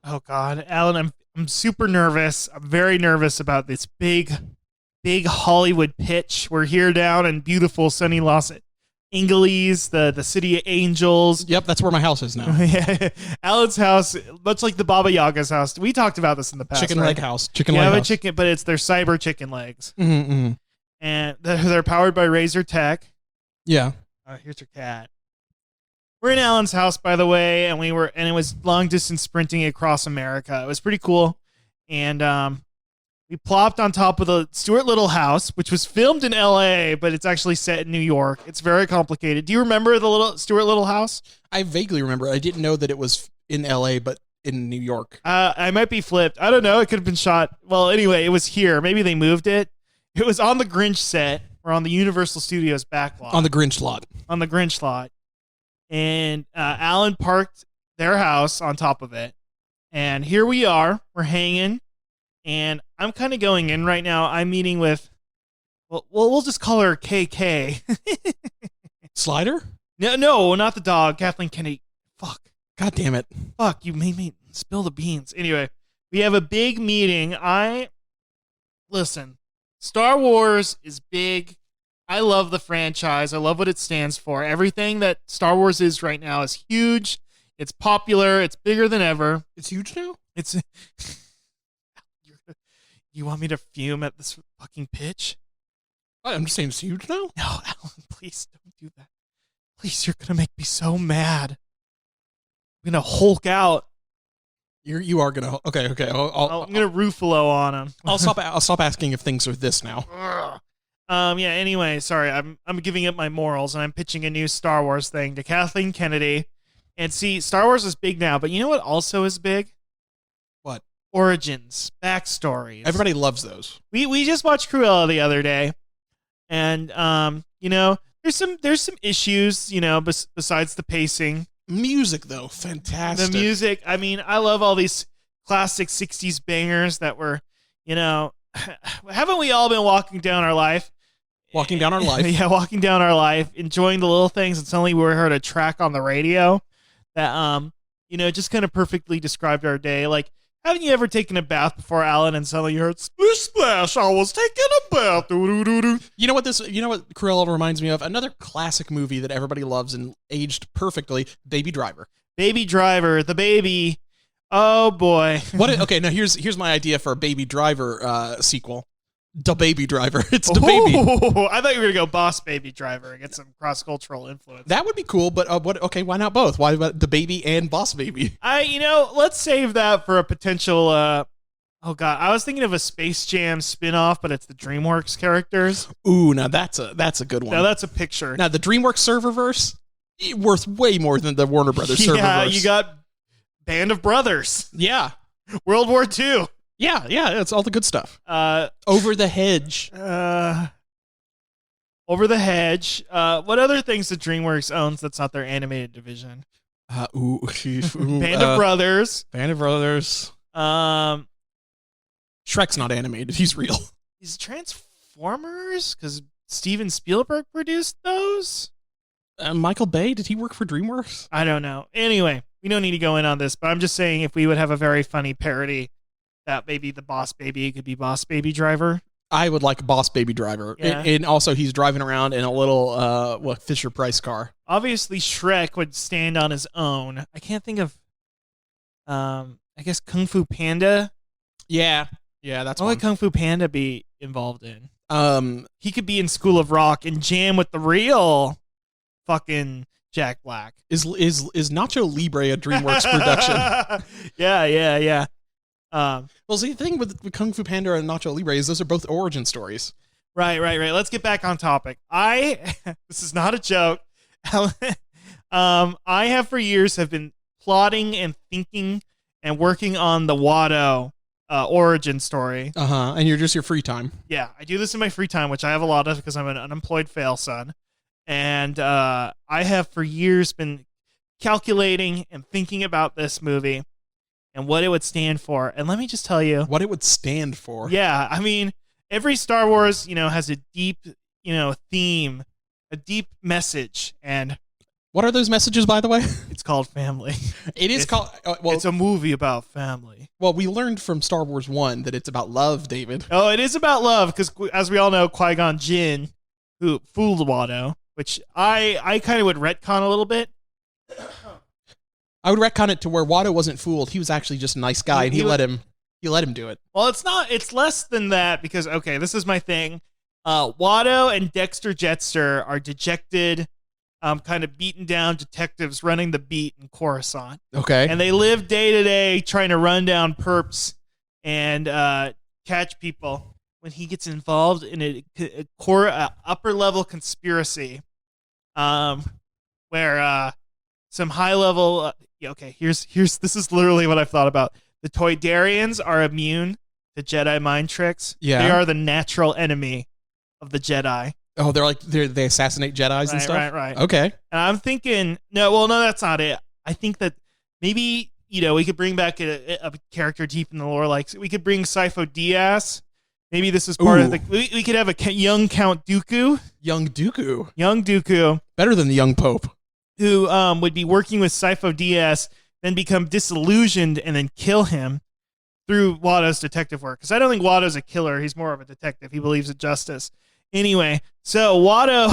Oh God, Alan, I'm super nervous. I'm very nervous about this big Hollywood pitch. We're here down in beautiful sunny Los Angeles, the city of angels. Yep, that's where my house is now. Yeah, Alan's house, much like the Baba Yaga's house. We talked about this in the past. Chicken right? leg house. Chicken leg house. Chicken, but it's their cyber chicken legs, Mm-hmm. and they're powered by Razer Tech. Yeah. Here's your cat. We're in Alan's house, by the way, and it was long distance sprinting across America. It was pretty cool, and we plopped on top of the Stuart Little house, which was filmed in L.A., but it's actually set in New York. It's very complicated. Do you remember the little Stuart Little house? I vaguely remember. I didn't know that it was in L.A., but in New York. I might be flipped. I don't know. It could have been shot. Well, anyway, it was here. Maybe they moved it. It was on the Grinch set or on the Universal Studios back lot. On the Grinch lot. On the Grinch lot. And Alan parked their house on top of it. And here we are. We're hanging. And I'm kind of going in right now. I'm meeting with, well, we'll just call her KK. Slider? No, not the dog. Kathleen Kennedy. Fuck. God damn it. Fuck, you made me spill the beans. Anyway, we have a big meeting. Listen, Star Wars is big. I love the franchise. I love what it stands for. Everything that Star Wars is right now is huge. It's popular. It's bigger than ever. It's huge now? It's... You want me to fume at this fucking pitch? I'm just saying it's huge now? No, Alan, please don't do that. Please, you're going to make me so mad. I'm going to Hulk out. You are going to... Okay. I'm going to Ruffalo on him. I'll stop asking if things are this now. Yeah, anyway, sorry. I'm giving up my morals, and I'm pitching a new Star Wars thing to Kathleen Kennedy. And see, Star Wars is big now, but you know what also is big? What? Origins, backstories. Everybody loves those. We just watched Cruella the other day, and there's some issues, besides the pacing. Music though, fantastic. The music, I mean, I love all these classic 60s bangers that were, haven't we all been walking down our life? Walking down our life. Yeah, walking down our life, enjoying the little things, and suddenly we heard a track on the radio that just kind of perfectly described our day. Like, haven't you ever taken a bath before, Alan, and suddenly you heard splish splash? I was taking a bath. Doo-doo-doo-doo. You know what Cruella reminds me of? Another classic movie that everybody loves and aged perfectly, Baby Driver. Baby Driver, the baby. Oh boy. Okay, now here's my idea for a Baby Driver sequel. The Baby Driver. It's the baby. I thought you were gonna go Boss Baby Driver and get some cross-cultural influence. That would be cool, but okay, why not both? Why about the baby and Boss Baby? Let's save that for a potential oh god, I was thinking of a Space Jam spin-off, but it's the DreamWorks characters. Ooh, now that's a good one. Now that's a picture. Now the DreamWorks serververse worth way more than the Warner Brothers serververse. Yeah, you got Band of Brothers. Yeah. World War II. Yeah, it's all the good stuff. Over the Hedge. Over the Hedge. What other things that DreamWorks owns that's not their animated division? Band of Brothers. Band of Brothers. Shrek's not animated. He's real. Is Transformers? Because Steven Spielberg produced those? Michael Bay, did he work for DreamWorks? I don't know. Anyway, we don't need to go in on this, but I'm just saying if we would have a very funny parody that maybe the Boss Baby could be Boss Baby Driver. I would like Boss Baby Driver. Yeah. And also he's driving around in a little Fisher-Price car. Obviously Shrek would stand on his own. I can't think of I guess Kung Fu Panda. Yeah, that's what would Kung Fu Panda be involved in? He could be in School of Rock and jam with the real fucking Jack Black. Is Nacho Libre a DreamWorks production? Yeah. Well, see, the thing with Kung Fu Panda and Nacho Libre is those are both origin stories. Right. Let's get back on topic. This is not a joke. I have for years have been plotting and thinking and working on the Watto origin story. And you're just your free time. Yeah, I do this in my free time, which I have a lot of because I'm an unemployed fail son. And I have for years been calculating and thinking about this movie and what it would stand for. And let me just tell you. What it would stand for. Yeah, I mean, every Star Wars, has a deep, theme, a deep message. And What are those messages, by the way? It's called Family. It's called. It's a movie about family. Well, we learned from Star Wars 1 that it's about love, David. Oh, it is about love because, as we all know, Qui-Gon Jinn, who fooled Watto, which I kind of would retcon a little bit. I would retcon it to where Watto wasn't fooled. He was actually just a nice guy, and he let him do it. Well, it's not. It's less than that because, okay, this is my thing. Watto and Dexter Jettster are dejected, kind of beaten down detectives running the beat in Coruscant. Okay. And they live day to day trying to run down perps and catch people. When he gets involved in a upper level conspiracy, where some high level. Okay, here's this is literally what I've thought about. The Toydarians are immune to Jedi mind tricks. Yeah. They are the natural enemy of the Jedi. Oh, they assassinate Jedis and stuff? Right. Okay. And I'm thinking, no, that's not it. I think that maybe, we could bring back a character deep in the lore. Like, we could bring Sifo Dyas. Maybe this is part of the... We could have a young Count Dooku. Young Dooku. Young Dooku. Better than the young Pope. Who would be working with Sifo Dyas, then become disillusioned and then kill him through Watto's detective work. Because I don't think Watto's a killer. He's more of a detective. He believes in justice. Anyway, so Watto,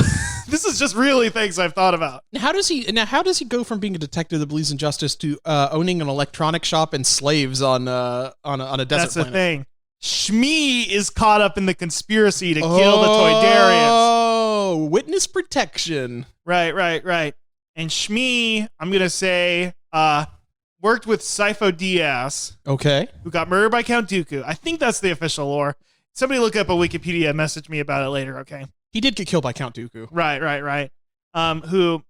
this is just really things I've thought about. How does he go from being a detective that believes in justice to owning an electronic shop and slaves on a desert That's planet? the thing. Shmi is caught up in the conspiracy to kill the Toydarians. Oh, witness protection. Right. And Shmi, I'm going to say, worked with Sifo Dyas. Okay. Who got murdered by Count Dooku. I think that's the official lore. Somebody look up a Wikipedia and message me about it later, okay? He did get killed by Count Dooku. Right. Who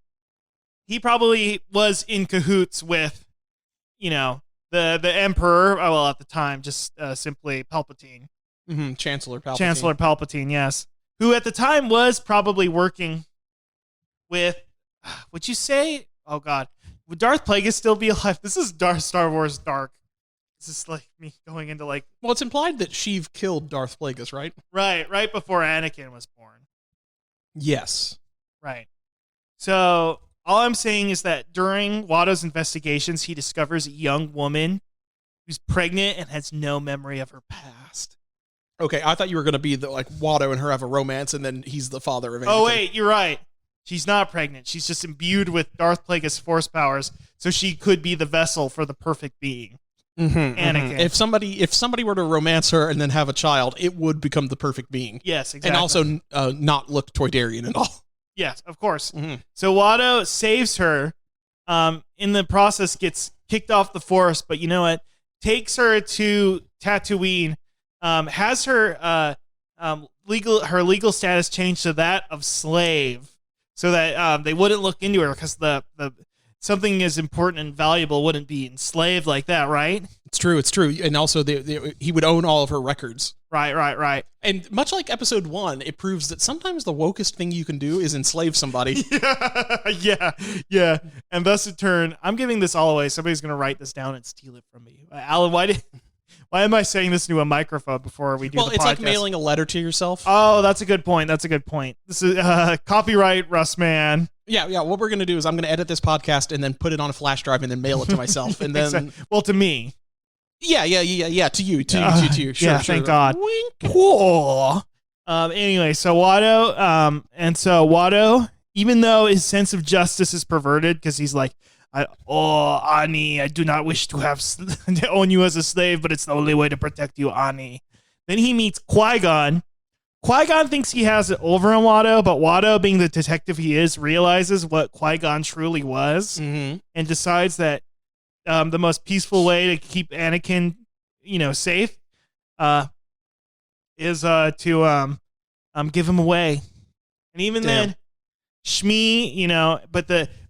he probably was in cahoots with, the Emperor, well, at the time, just simply Palpatine. Mm-hmm. Chancellor Palpatine, yes. Who at the time was probably working with, would you say, oh God, would Darth Plagueis still be alive? This is Star Wars Dark. This is like me going into like... Well, it's implied that Sheev killed Darth Plagueis, right? Right before Anakin was born. Yes. Right. So all I'm saying is that during Watto's investigations, he discovers a young woman who's pregnant and has no memory of her past. Okay, I thought you were going to be like Watto and her have a romance, and then he's the father of Anakin. Oh wait, you're right. She's not pregnant. She's just imbued with Darth Plagueis force powers, so she could be the vessel for the perfect being. Mm-hmm, Anakin. Mm-hmm. If somebody were to romance her and then have a child, it would become the perfect being. Yes, exactly. And also not look Toydarian at all. Yes, of course. Mm-hmm. So Watto saves her. In the process, gets kicked off the Force, but you know what? Takes her to Tatooine. Has her legal status changed to that of slave, so that they wouldn't look into her because the something as important and valuable wouldn't be enslaved like that, right? It's true. And also, he would own all of her records. Right. And much like episode 1, it proves that sometimes the wokest thing you can do is enslave somebody. Yeah. And thus in turn, I'm giving this all away. Somebody's going to write this down and steal it from me. Alan, why am I saying this into a microphone before we do the podcast? Well, it's like mailing a letter to yourself. Oh, that's a good point. This is copyright Russ Man. Yeah. What we're going to do is I'm going to edit this podcast and then put it on a flash drive and then mail it to myself. And then, exactly. Well, to me. Yeah. To you. Sure. Thank God. Wink. Cool. Anyway, so Watto, even though his sense of justice is perverted, because he's like, Ani, I do not wish to own you as a slave, but it's the only way to protect you, Ani. Then he meets Qui-Gon. Qui-Gon thinks he has it over on Watto, but Watto, being the detective he is, realizes what Qui-Gon truly was, mm-hmm. and decides that the most peaceful way to keep Anakin, safe, is to give him away. And even then, Shmi,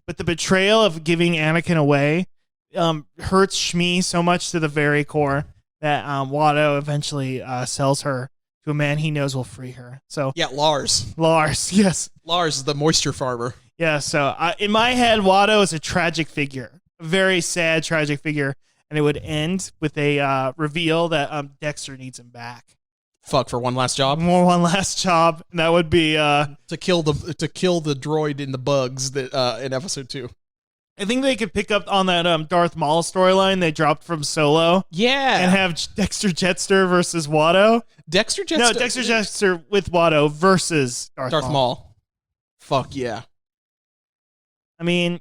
but the betrayal of giving Anakin away hurts Shmi so much to the very core that Watto eventually sells her to a man he knows will free her. So yeah, Lars, yes. Lars is the moisture farmer. Yeah, so in my head, Watto is a tragic figure, a very sad, tragic figure, and it would end with a reveal that Dexter needs him back. Fuck for one last job. More one last job. And that would be To kill the droid in the bugs that in episode 2. I think they could pick up on that Darth Maul storyline they dropped from Solo. Yeah. And have Dexter Jettster versus Watto. Dexter Jettster. No, Dexter Jettster with Watto versus Darth Maul. Fuck yeah. I mean,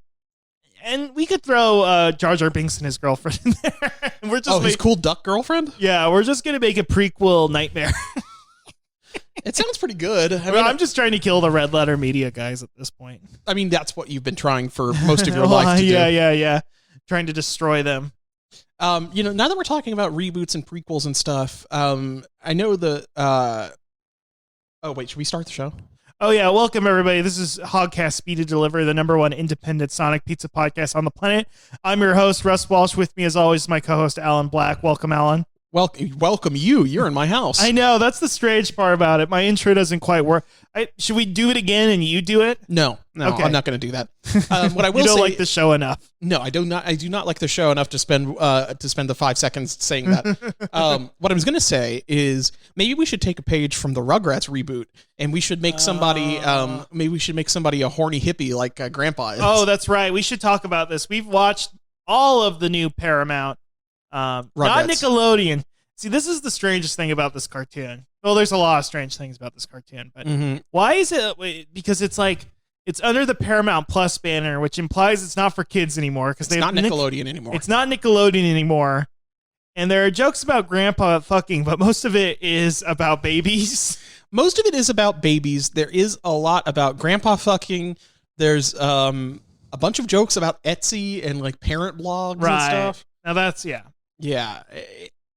and we could throw Jar Jar Binks and his girlfriend in there. We're just his cool duck girlfriend? Yeah, we're just going to make a prequel nightmare. It sounds pretty good. I'm just trying to kill the red letter media guys at this point. I mean, that's what you've been trying for most of your life to do. Yeah. Trying to destroy them. Now that we're talking about reboots and prequels and stuff, I know the... Oh, wait, should we start the show? Oh, yeah. Welcome, everybody. This is Hogcast Speed to Deliver, the #1 independent Sonic pizza podcast on the planet. I'm your host, Russ Walsh. With me, as always, my co-host, Alan Black. Welcome, Alan. Welcome you. You're in my house. I know. That's the strange part about it. My intro doesn't quite work. Should we do it again and you do it? No, okay. I'm not going to do that. What I will you don't say, like the show enough. No, I do not. I do not like the show enough to spend the 5 seconds saying that. What I was going to say is maybe we should take a page from the Rugrats reboot and we should make somebody. Maybe we should make somebody a horny hippie like Grandpa is. Oh, that's right. We should talk about this. We've watched all of the new Paramount. Not Nickelodeon. See, this is the strangest thing about this cartoon. Well, there's a lot of strange things about this cartoon, but why is it? Because it's like it's under the Paramount Plus banner, which implies it's not for kids anymore. Because it's not Nickelodeon anymore. It's not Nickelodeon anymore, and there are jokes about Grandpa fucking, but most of it is about babies. Most of it is about babies. There is a lot about Grandpa fucking. There's a bunch of jokes about Etsy and like parent blogs and stuff. Now that's Yeah.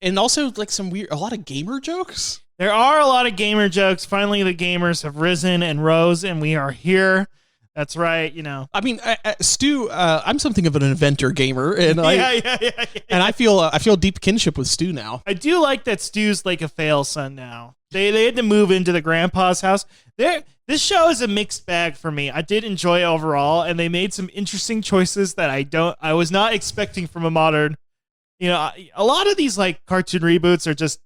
And also like a lot of gamer jokes. There are a lot of gamer jokes. Finally, the gamers have risen and rose, and we are here. That's right, I mean, Stu, I'm something of an inventor gamer, and and I feel deep kinship with Stu now. I do like that Stu's like a fail son now. They had to move into the grandpa's house. This show is a mixed bag for me. I did enjoy it overall, and they made some interesting choices that I was not expecting from a modern. A lot of these like cartoon reboots are just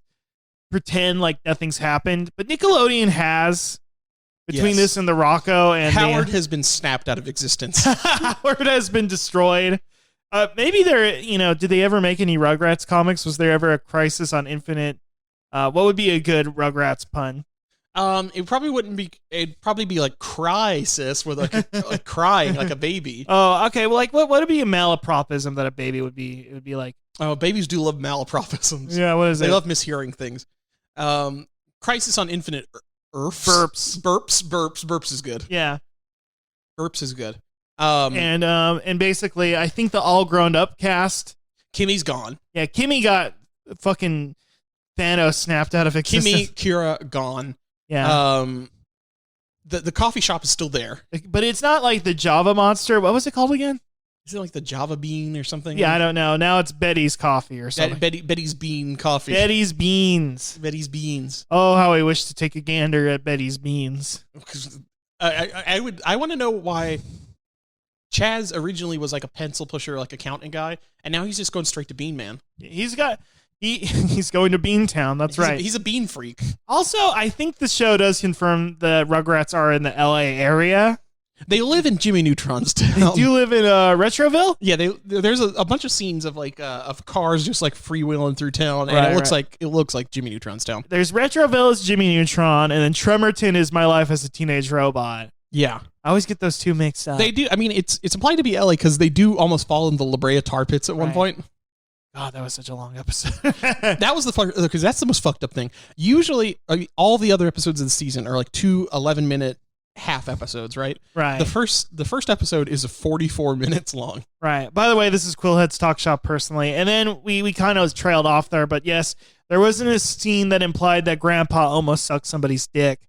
pretend like nothing's happened, but Nickelodeon has between this and the Rocco and Howard has been snapped out of existence. Howard has been destroyed. Maybe did they ever make any Rugrats comics? Was there ever a Crisis on Infinite? What would be a good Rugrats pun? It probably wouldn't be. It'd probably be like "cry, sis," with like crying like a baby. Oh, okay. Well, like what would be a malapropism that a baby would be? It would be like. Oh, babies do love malapropisms. Yeah, what is it? They love mishearing things. Crisis on Infinite Earths. Burps is good. Yeah, Burps is good. And basically, I think the all grown up cast. Kimmy's gone. Yeah, Kimmy got fucking Thanos snapped out of existence. Kimmy, Kira gone. Yeah. The coffee shop is still there, but it's not like the Java Monster. What was it called again? Is it like the Java Bean or something? Yeah, I don't know. Now it's Betty's Coffee or something. Betty's Bean Coffee. Betty's Beans. Betty's Beans. Oh, how I wish to take a gander at Betty's Beans. I want to know why Chaz originally was like a pencil pusher, like accountant guy, and now he's just going straight to Bean Man. He's going to Beantown. That's right. He's a bean freak. Also, I think the show does confirm the Rugrats are in the LA area. They live in Jimmy Neutron's town. They do live in Retroville? Yeah, there's a bunch of scenes of like of cars just like freewheeling through town, and it looks like Jimmy Neutron's town. There's Retroville is Jimmy Neutron, and then Tremorton is My Life as a Teenage Robot. Yeah, I always get those two mixed up. They do. I mean, it's implied to be LA because they do almost fall in the La Brea tar pits at one point. God, that was such a long episode. That was because that's the most fucked up thing. Usually, all the other episodes of the season are like 2 11-minute half episodes, right? Right. The first episode is 44 minutes long. Right. By the way, this is Quillhead's Talk Shop personally. And then we kind of trailed off there, but yes, there wasn't a scene that implied that Grandpa almost sucked somebody's dick.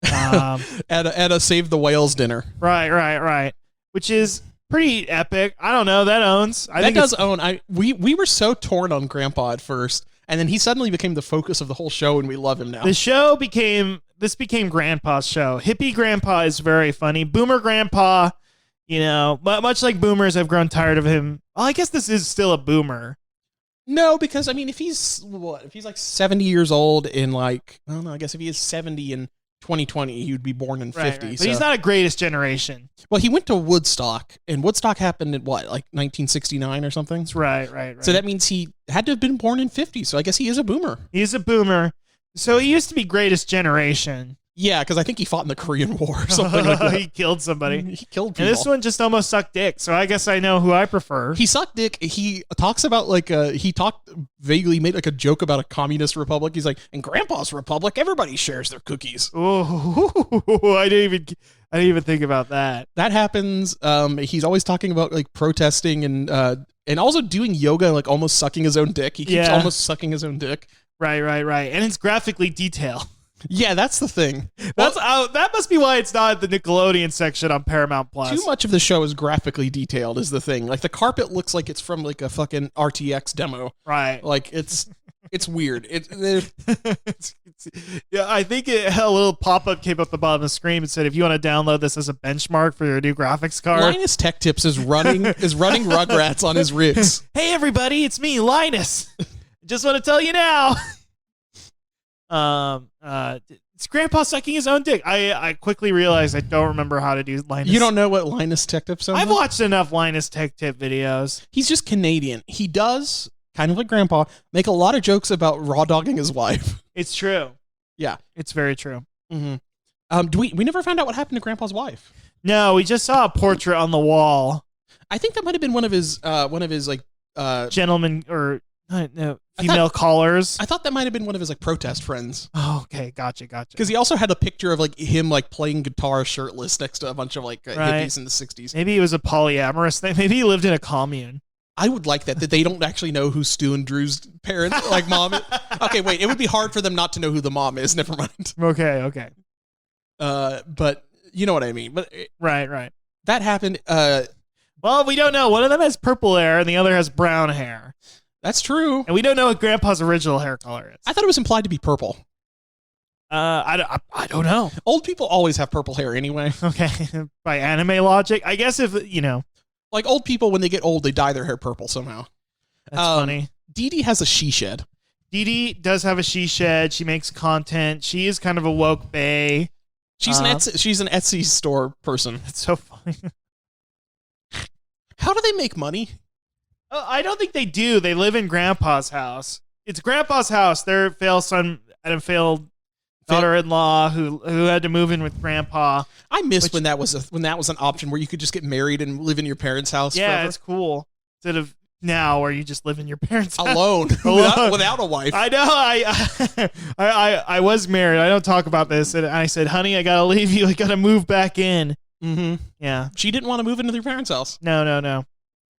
At a Save the Whales dinner. Right. Which is pretty epic. I don't know. That owns. I think does own. We were so torn on Grandpa at first, and then he suddenly became the focus of the whole show, and we love him now. This became Grandpa's show. Hippie Grandpa is very funny. Boomer Grandpa, much like boomers have grown tired of him. Well, I guess this is still a boomer. No, because I mean, if he's like 70 years old in like, I don't know, I guess if he is 70 in 2020, he would be born in 50. Right. So. But he's not a greatest generation. Well, he went to Woodstock, and Woodstock happened in what, like 1969 or something? That's right. So that means he had to have been born in 50. So I guess he is a boomer. He's a boomer. So he used to be greatest generation. Yeah, because I think he fought in the Korean War or something like that. He killed somebody. He killed people. And this one just almost sucked dick. So I guess I know who I prefer. He sucked dick. He talks about he talked vaguely, made like a joke about a communist republic. He's like, in Grandpa's republic, everybody shares their cookies. Oh, I didn't even think about that. That happens. He's always talking about like protesting and also doing yoga, like almost sucking his own dick. He keeps almost sucking his own dick. Right. And it's graphically detailed. Yeah, that's the thing. That must be why it's not the Nickelodeon section on Paramount Plus. Too much of the show is graphically detailed is the thing. Like the carpet looks like it's from like a fucking RTX demo. Right. Like it's weird. Yeah, I think a little pop-up came up the bottom of the screen and said, if you want to download this as a benchmark for your new graphics card. Linus Tech Tips is running Rugrats on his rigs. Hey everybody, it's me, Linus. Just want to tell you now. It's Grandpa sucking his own dick. I quickly realized I don't remember how to do Linus. You don't know what Linus Tech Tips are? I've watched enough Linus Tech Tip videos. He's just Canadian. He does, kind of like Grandpa, make a lot of jokes about raw dogging his wife. It's true. Yeah. It's very true. Mm-hmm. We never found out what happened to Grandpa's wife. No, we just saw a portrait on the wall. I think that might have been one of his like gentlemen or no, female callers. I thought that might have been one of his like protest friends. Oh, okay, gotcha. Because he also had a picture of like him like playing guitar shirtless next to a bunch of like hippies in the 60s. Maybe it was a polyamorous thing. Maybe he lived in a commune. I would like that they don't actually know who Stu and Drew's parents, like mom is. Okay, wait, it would be hard for them not to know who the mom is. Never mind. Okay. But you know what I mean. But right. That happened. Well, we don't know. One of them has purple hair and the other has brown hair. That's true. And we don't know what Grandpa's original hair color is. I thought it was implied to be purple. I don't know. Old people always have purple hair anyway. Okay, by anime logic, I guess if like old people when they get old, they dye their hair purple somehow. That's funny. Dee Dee has a she shed. Dee Dee does have a she shed. She makes content. She is kind of a woke bae. She's an Etsy store person. That's so funny. How do they make money? I don't think they do. They live in Grandpa's house. It's Grandpa's house. Their failed son and a failed daughter-in-law who had to move in with Grandpa. I missed when that was an option where you could just get married and live in your parents' house. Yeah, forever. it's cool. Instead of now where you just live in your parents' house. Alone. without a wife. I know. I was married. I don't talk about this. And I said, honey, I gotta leave you. I gotta move back in. Mm-hmm. Yeah. She didn't want to move into their parents' house. No.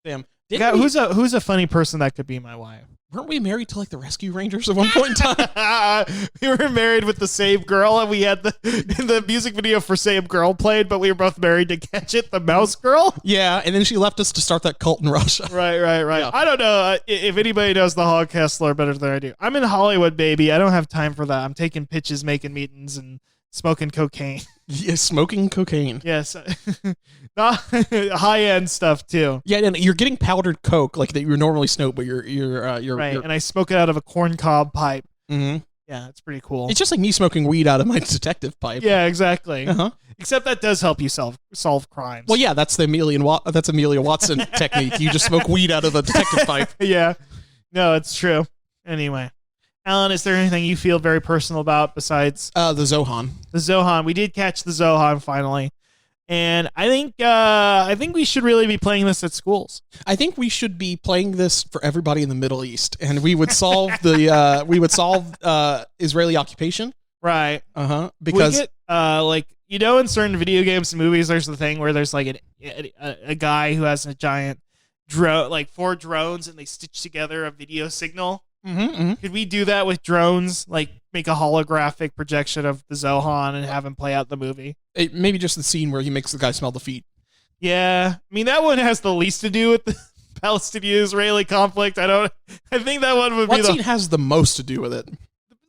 Damn. Who's a funny person that could be my wife? Weren't we married to like the Rescue Rangers at one point in time? We were married with the Save Girl, and we had the music video for Save Girl played, but we were both married to Gadget, the mouse girl. Yeah, and then she left us to start that cult in Russia. Right. Yeah. I don't know if anybody knows the Holocaust lore better than I do. I'm in Hollywood, baby. I don't have time for that. I'm taking pitches, making meetings, and smoking cocaine. Yeah, smoking cocaine. Yes. Not high-end stuff, too. Yeah, and you're getting powdered coke like that you normally smoke, but you're right, and I smoke it out of a corncob pipe. Mm-hmm. Yeah, it's pretty cool. It's just like me smoking weed out of my detective pipe. Yeah, exactly. Uh-huh. Except that does help you solve crimes. Well, yeah, that's the Amelia Watson technique. You just smoke weed out of the detective pipe. Yeah. No, it's true. Anyway. Alan, is there anything you feel very personal about besides the Zohan? The Zohan. We did catch the Zohan finally. And I think we should really be playing this at schools. I think we should be playing this for everybody in the Middle East, and we would solve Israeli occupation. Right. Because we get, in certain video games and movies, there's the thing where there's like a guy who has a giant drone, like 4 drones, and they stitch together a video signal. Mm-hmm. Could we do that with drones? Like make a holographic projection of the Zohan and have him play out the movie? Maybe just the scene where he makes the guy smell the feet. Yeah, I mean that one has the least to do with the Palestinian-Israeli conflict. I think that one would be What scene has the most to do with it?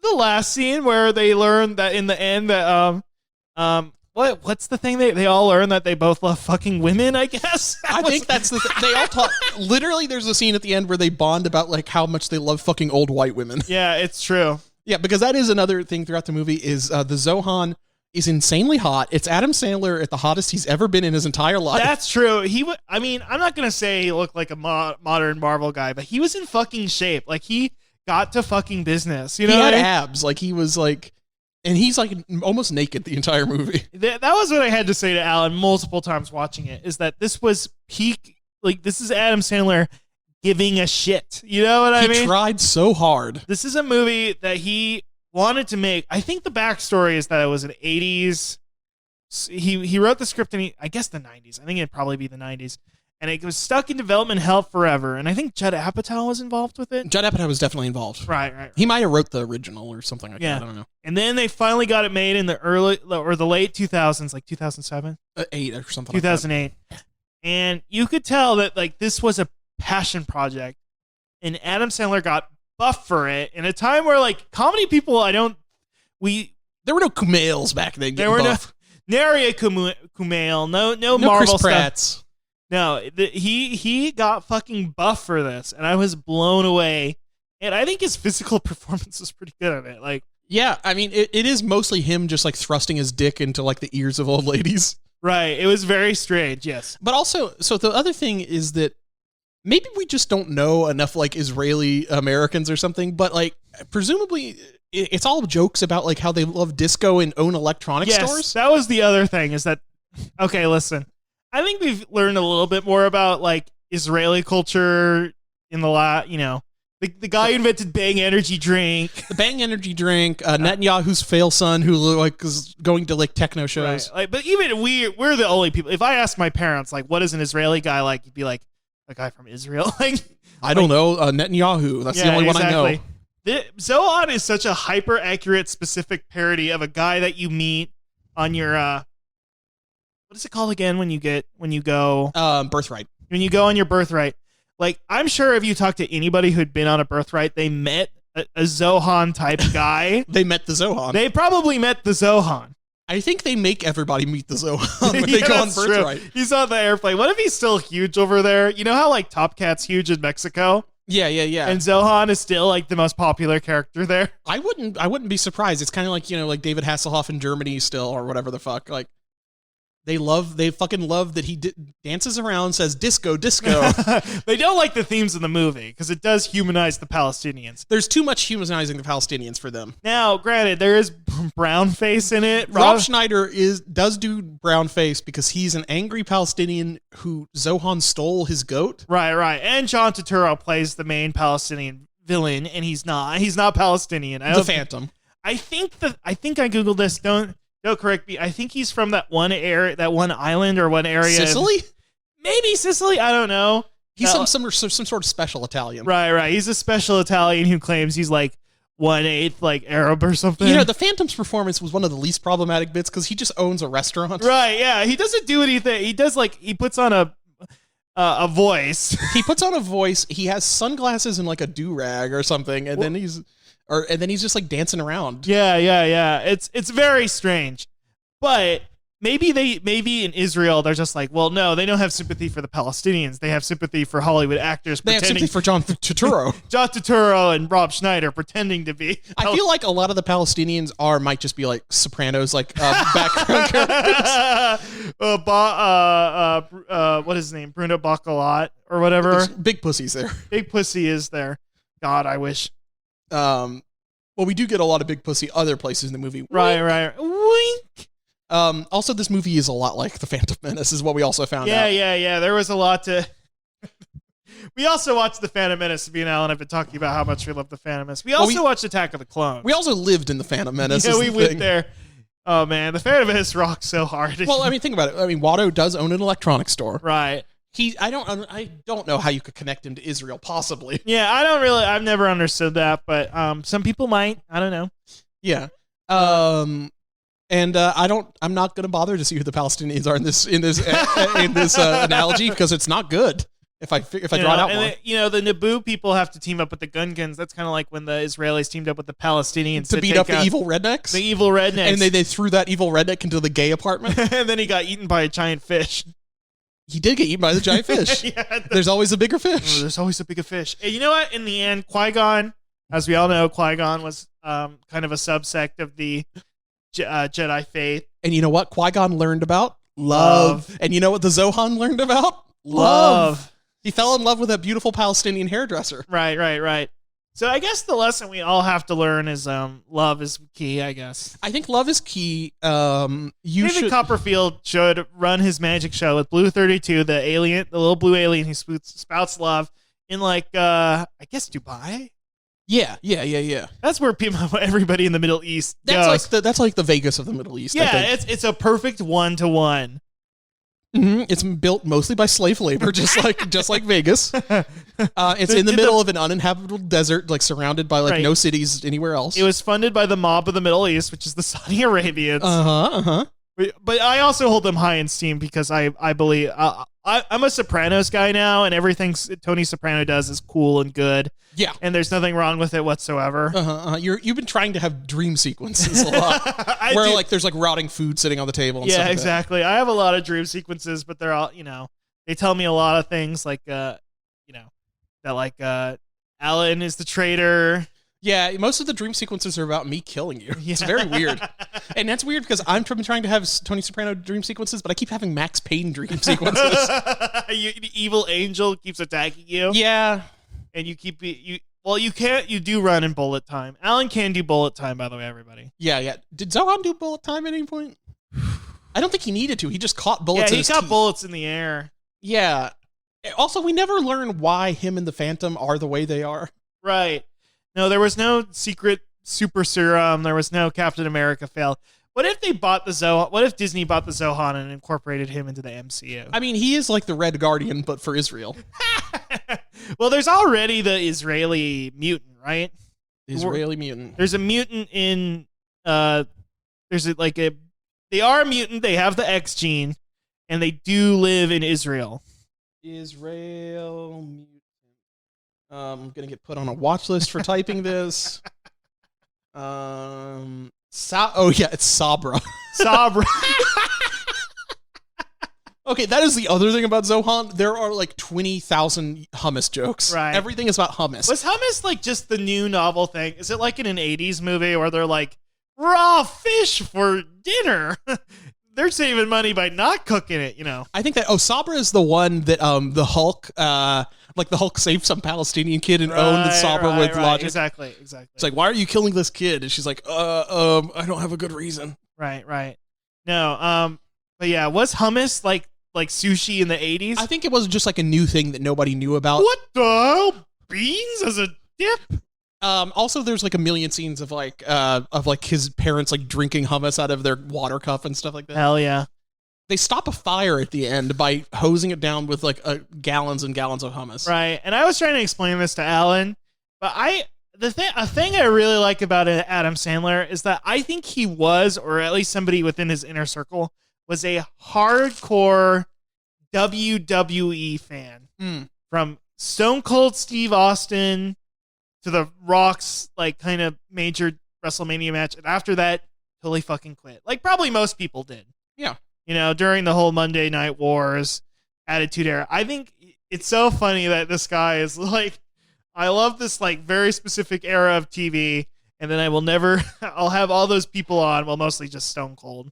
The last scene where they learn that in the end that what's the thing they all learn that they both love fucking women, I guess? I think that's the thing. They all talk. Literally, there's a scene at the end where they bond about like how much they love fucking old white women. Yeah, it's true. Yeah, because that is another thing throughout the movie is the Zohan is insanely hot. It's Adam Sandler at the hottest he's ever been in his entire life. That's true. I mean, I'm not going to say he looked like a modern Marvel guy, but he was in fucking shape. Like, he got to fucking business. You know, he had abs. Like, he was like, and he's like almost naked the entire movie. That was what I had to say to Alan multiple times watching it, is that this was peak. Like, this is Adam Sandler giving a shit. You know what I mean? He tried so hard. This is a movie that he wanted to make. I think the backstory is that it was an 80s. He wrote the script in, I guess, the 90s. I think it'd probably be the 90s. And it was stuck in development hell forever. And I think Judd Apatow was involved with it. Judd Apatow was definitely involved. Right. He might have wrote the original or something like that. I don't know. And then they finally got it made in the early or the late 2000s, like 2007? 8 or something 2008. Like that. And you could tell that like this was a passion project. And Adam Sandler got buff for it in a time where like comedy people, there were no Kumails back then. There were buff. Nary a Kumail, no Marvel Chris Pratt's. stuff. No, he got fucking buff for this, and I was blown away. And I think his physical performance was pretty good at it. Like, yeah, I mean, it is mostly him just like thrusting his dick into like the ears of old ladies. Right. It was very strange. Yes. But also, so the other thing is that maybe we just don't know enough like Israeli Americans or something, but like presumably it's all jokes about like how they love disco and own electronics stores. That was the other thing, is that, okay, listen, I think we've learned a little bit more about like Israeli culture in the the guy who invented Bang Energy Drink. The Bang Energy Drink, Netanyahu's fail son who like is going to like techno shows. Right. Like, but even we're the only people. If I asked my parents like, what is an Israeli guy like, you'd be like, a guy from Israel. I don't know, Netanyahu. That's the only one I know. Zohan is such a hyper accurate, specific parody of a guy that you meet on your what is it called again when you go birthright. When you go on your birthright. Like, I'm sure if you talk to anybody who'd been on a birthright, they met a Zohan type guy. They met the Zohan. They probably met the Zohan. I think they make everybody meet the Zohan when they go on birthright. True. He's on the airplane. What if he's still huge over there? You know how like Top Cat's huge in Mexico? Yeah. And Zohan is still like the most popular character there. I wouldn't be surprised. It's kind of like, like David Hasselhoff in Germany still, or whatever the fuck. Like they fucking love that he dances around, says disco. They don't like the themes in the movie because it does humanize the Palestinians. There's too much humanizing the Palestinians for them. Now, granted, there is brown face in it. Rob Schneider does do brown face because he's an angry Palestinian who Zohan stole his goat. Right. And John Turturro plays the main Palestinian villain, and he's not Palestinian. The Phantom. I think I googled this. Don't correct me. I think he's from that one island or one area. Sicily? Maybe Sicily. I don't know. He's some sort of special Italian. Right. He's a special Italian who claims he's like 1/8 like Arab or something. The Phantom's performance was one of the least problematic bits because he just owns a restaurant. Right. Yeah. He doesn't do anything. He does he puts on a voice. He puts on a voice. He has sunglasses and like a do-rag or something, and then he's just like dancing around. Yeah. It's very strange. But maybe in Israel they're just like, well, no, they don't have sympathy for the Palestinians. They have sympathy for Hollywood actors. They have sympathy for John Turturro. John Turturro and Rob Schneider pretending to be. I feel like a lot of the Palestinians might just be like Sopranos, like background characters. What is his name? Bruno Baccarat or whatever. There's big pussies there. Big pussy is there. God, I wish. Well, we do get a lot of big pussy other places in the movie. Right. Wink. Also, this movie is a lot like The Phantom Menace, is what we also found out. Yeah. There was a lot to... We also watched The Phantom Menace. Me and Alan have been talking about how much we love The Phantom Menace. We also watched Attack of the Clones. We also lived in The Phantom Menace. Yeah, we went there. Oh, man. The Phantom Menace rocked so hard. Well, I mean, think about it. I mean, Watto does own an electronics store. Right. I don't know how you could connect him to Israel, possibly. Yeah, I've never understood that, but some people might. I don't know. Yeah. I'm not going to bother to see who the Palestinians are in this analogy because it's not good. if I draw it out more. The Naboo people have to team up with the Gungans. That's kind of like when the Israelis teamed up with the Palestinians to beat up the evil rednecks. The evil rednecks. And they threw that evil redneck into the gay apartment. And then he got eaten by a giant fish. He did get eaten by the giant fish. There's always a bigger fish. There's always a bigger fish. And you know what? In the end, Qui-Gon, as we all know, Qui-Gon was kind of a subsect of the Jedi faith. And you know what Qui-Gon learned about? Love. And you know what the Zohan learned about? Love. He fell in love with that beautiful Palestinian hairdresser. Right. So I guess the lesson we all have to learn is love is key, I guess. I think love is key. David Copperfield should run his magic show with Blue 32, the little blue alien who spouts love in I guess Dubai? Yeah. That's where everybody in the Middle East goes. That's like the Vegas of the Middle East. Yeah, it's a perfect 1-to-1. Mm-hmm. It's built mostly by slave labor, just like Vegas. It's in the middle of an uninhabitable desert, surrounded by no cities anywhere else. It was funded by the mob of the Middle East, which is the Saudi Arabians. But I also hold them high in esteem because I believe I'm a Sopranos guy now, and everything Tony Soprano does is cool and good. Yeah, and there's nothing wrong with it whatsoever. You've been trying to have dream sequences a lot, where there's rotting food sitting on the table. And stuff exactly. I have a lot of dream sequences, but they're all they tell me a lot of things that Alan is the traitor. Yeah, most of the dream sequences are about me killing you. Yeah. It's very weird. And that's weird because I'm trying to have Tony Soprano dream sequences, but I keep having Max Payne dream sequences. The evil angel keeps attacking you. Yeah. And you do run in bullet time. Alan can do bullet time, by the way, everybody. Yeah. Did Zohan do bullet time at any point? I don't think he needed to. He just caught bullets in his teeth. Yeah, he caught bullets in the air. Yeah. Also, we never learn why him and the Phantom are the way they are. Right. No, there was no secret super serum. There was no Captain America fail. What if they bought the Zohan? What if Disney bought the Zohan and incorporated him into the MCU? I mean, he is like the Red Guardian, but for Israel. Well, there's already the Israeli mutant, right? Israeli mutant. There's a mutant in. They are a mutant. They have the X gene, and they do live in Israel. Israel mutant. I'm gonna get put on a watch list for typing this. It's Sabra. Sabra. Okay, that is the other thing about Zohan. There are 20,000 hummus jokes. Right. Everything is about hummus. Was hummus just the new novel thing? Is it like in an 80s movie where they're raw fish for dinner? They're saving money by not cooking it, I think that Sabra is the one that the Hulk the Hulk saved some Palestinian kid and owned the Sabra with logic. Exactly. It's why are you killing this kid? And she's I don't have a good reason. Right. No, but yeah, was hummus like sushi in the 80s? I think it was just a new thing that nobody knew about. What the hell? Beans as a dip? Also, there's a million scenes of his parents drinking hummus out of their water cup and stuff like that. Hell yeah. They stop a fire at the end by hosing it down with gallons and gallons of hummus. Right. And I was trying to explain this to Alan, but a thing I really like about Adam Sandler is that I think he was, or at least somebody within his inner circle, was a hardcore WWE fan. From Stone Cold Steve Austin to The Rock's kind of major WrestleMania match, and after that, totally fucking quit. Probably most people did. Yeah. During the whole Monday Night Wars Attitude Era. I think it's so funny that this guy is I love this very specific era of TV, and then I'll have all those people on, well, mostly just Stone Cold.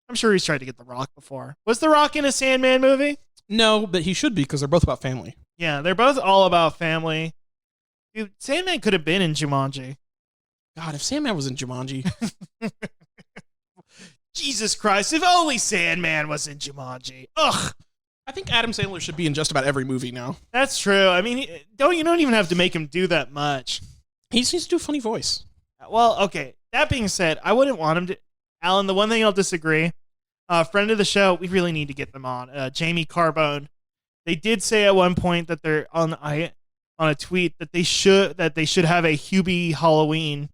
I'm sure he's tried to get The Rock before. Was The Rock in a Sandman movie? No, but he should be because they're both about family. Yeah, they're both all about family. Dude, Sandman could have been in Jumanji. God, if Sandman was in Jumanji. Jesus Christ, if only Sandman was in Jumanji. Ugh. I think Adam Sandler should be in just about every movie now. That's true. I mean, you don't even have to make him do that much. He just needs to do a funny voice. Well, okay. That being said, I wouldn't want him to. Alan, the one thing I'll disagree. Friend of the show, we really need to get them on. Jamie Carbone. They did say at one point that they're on a tweet that they should have a Hubie Halloween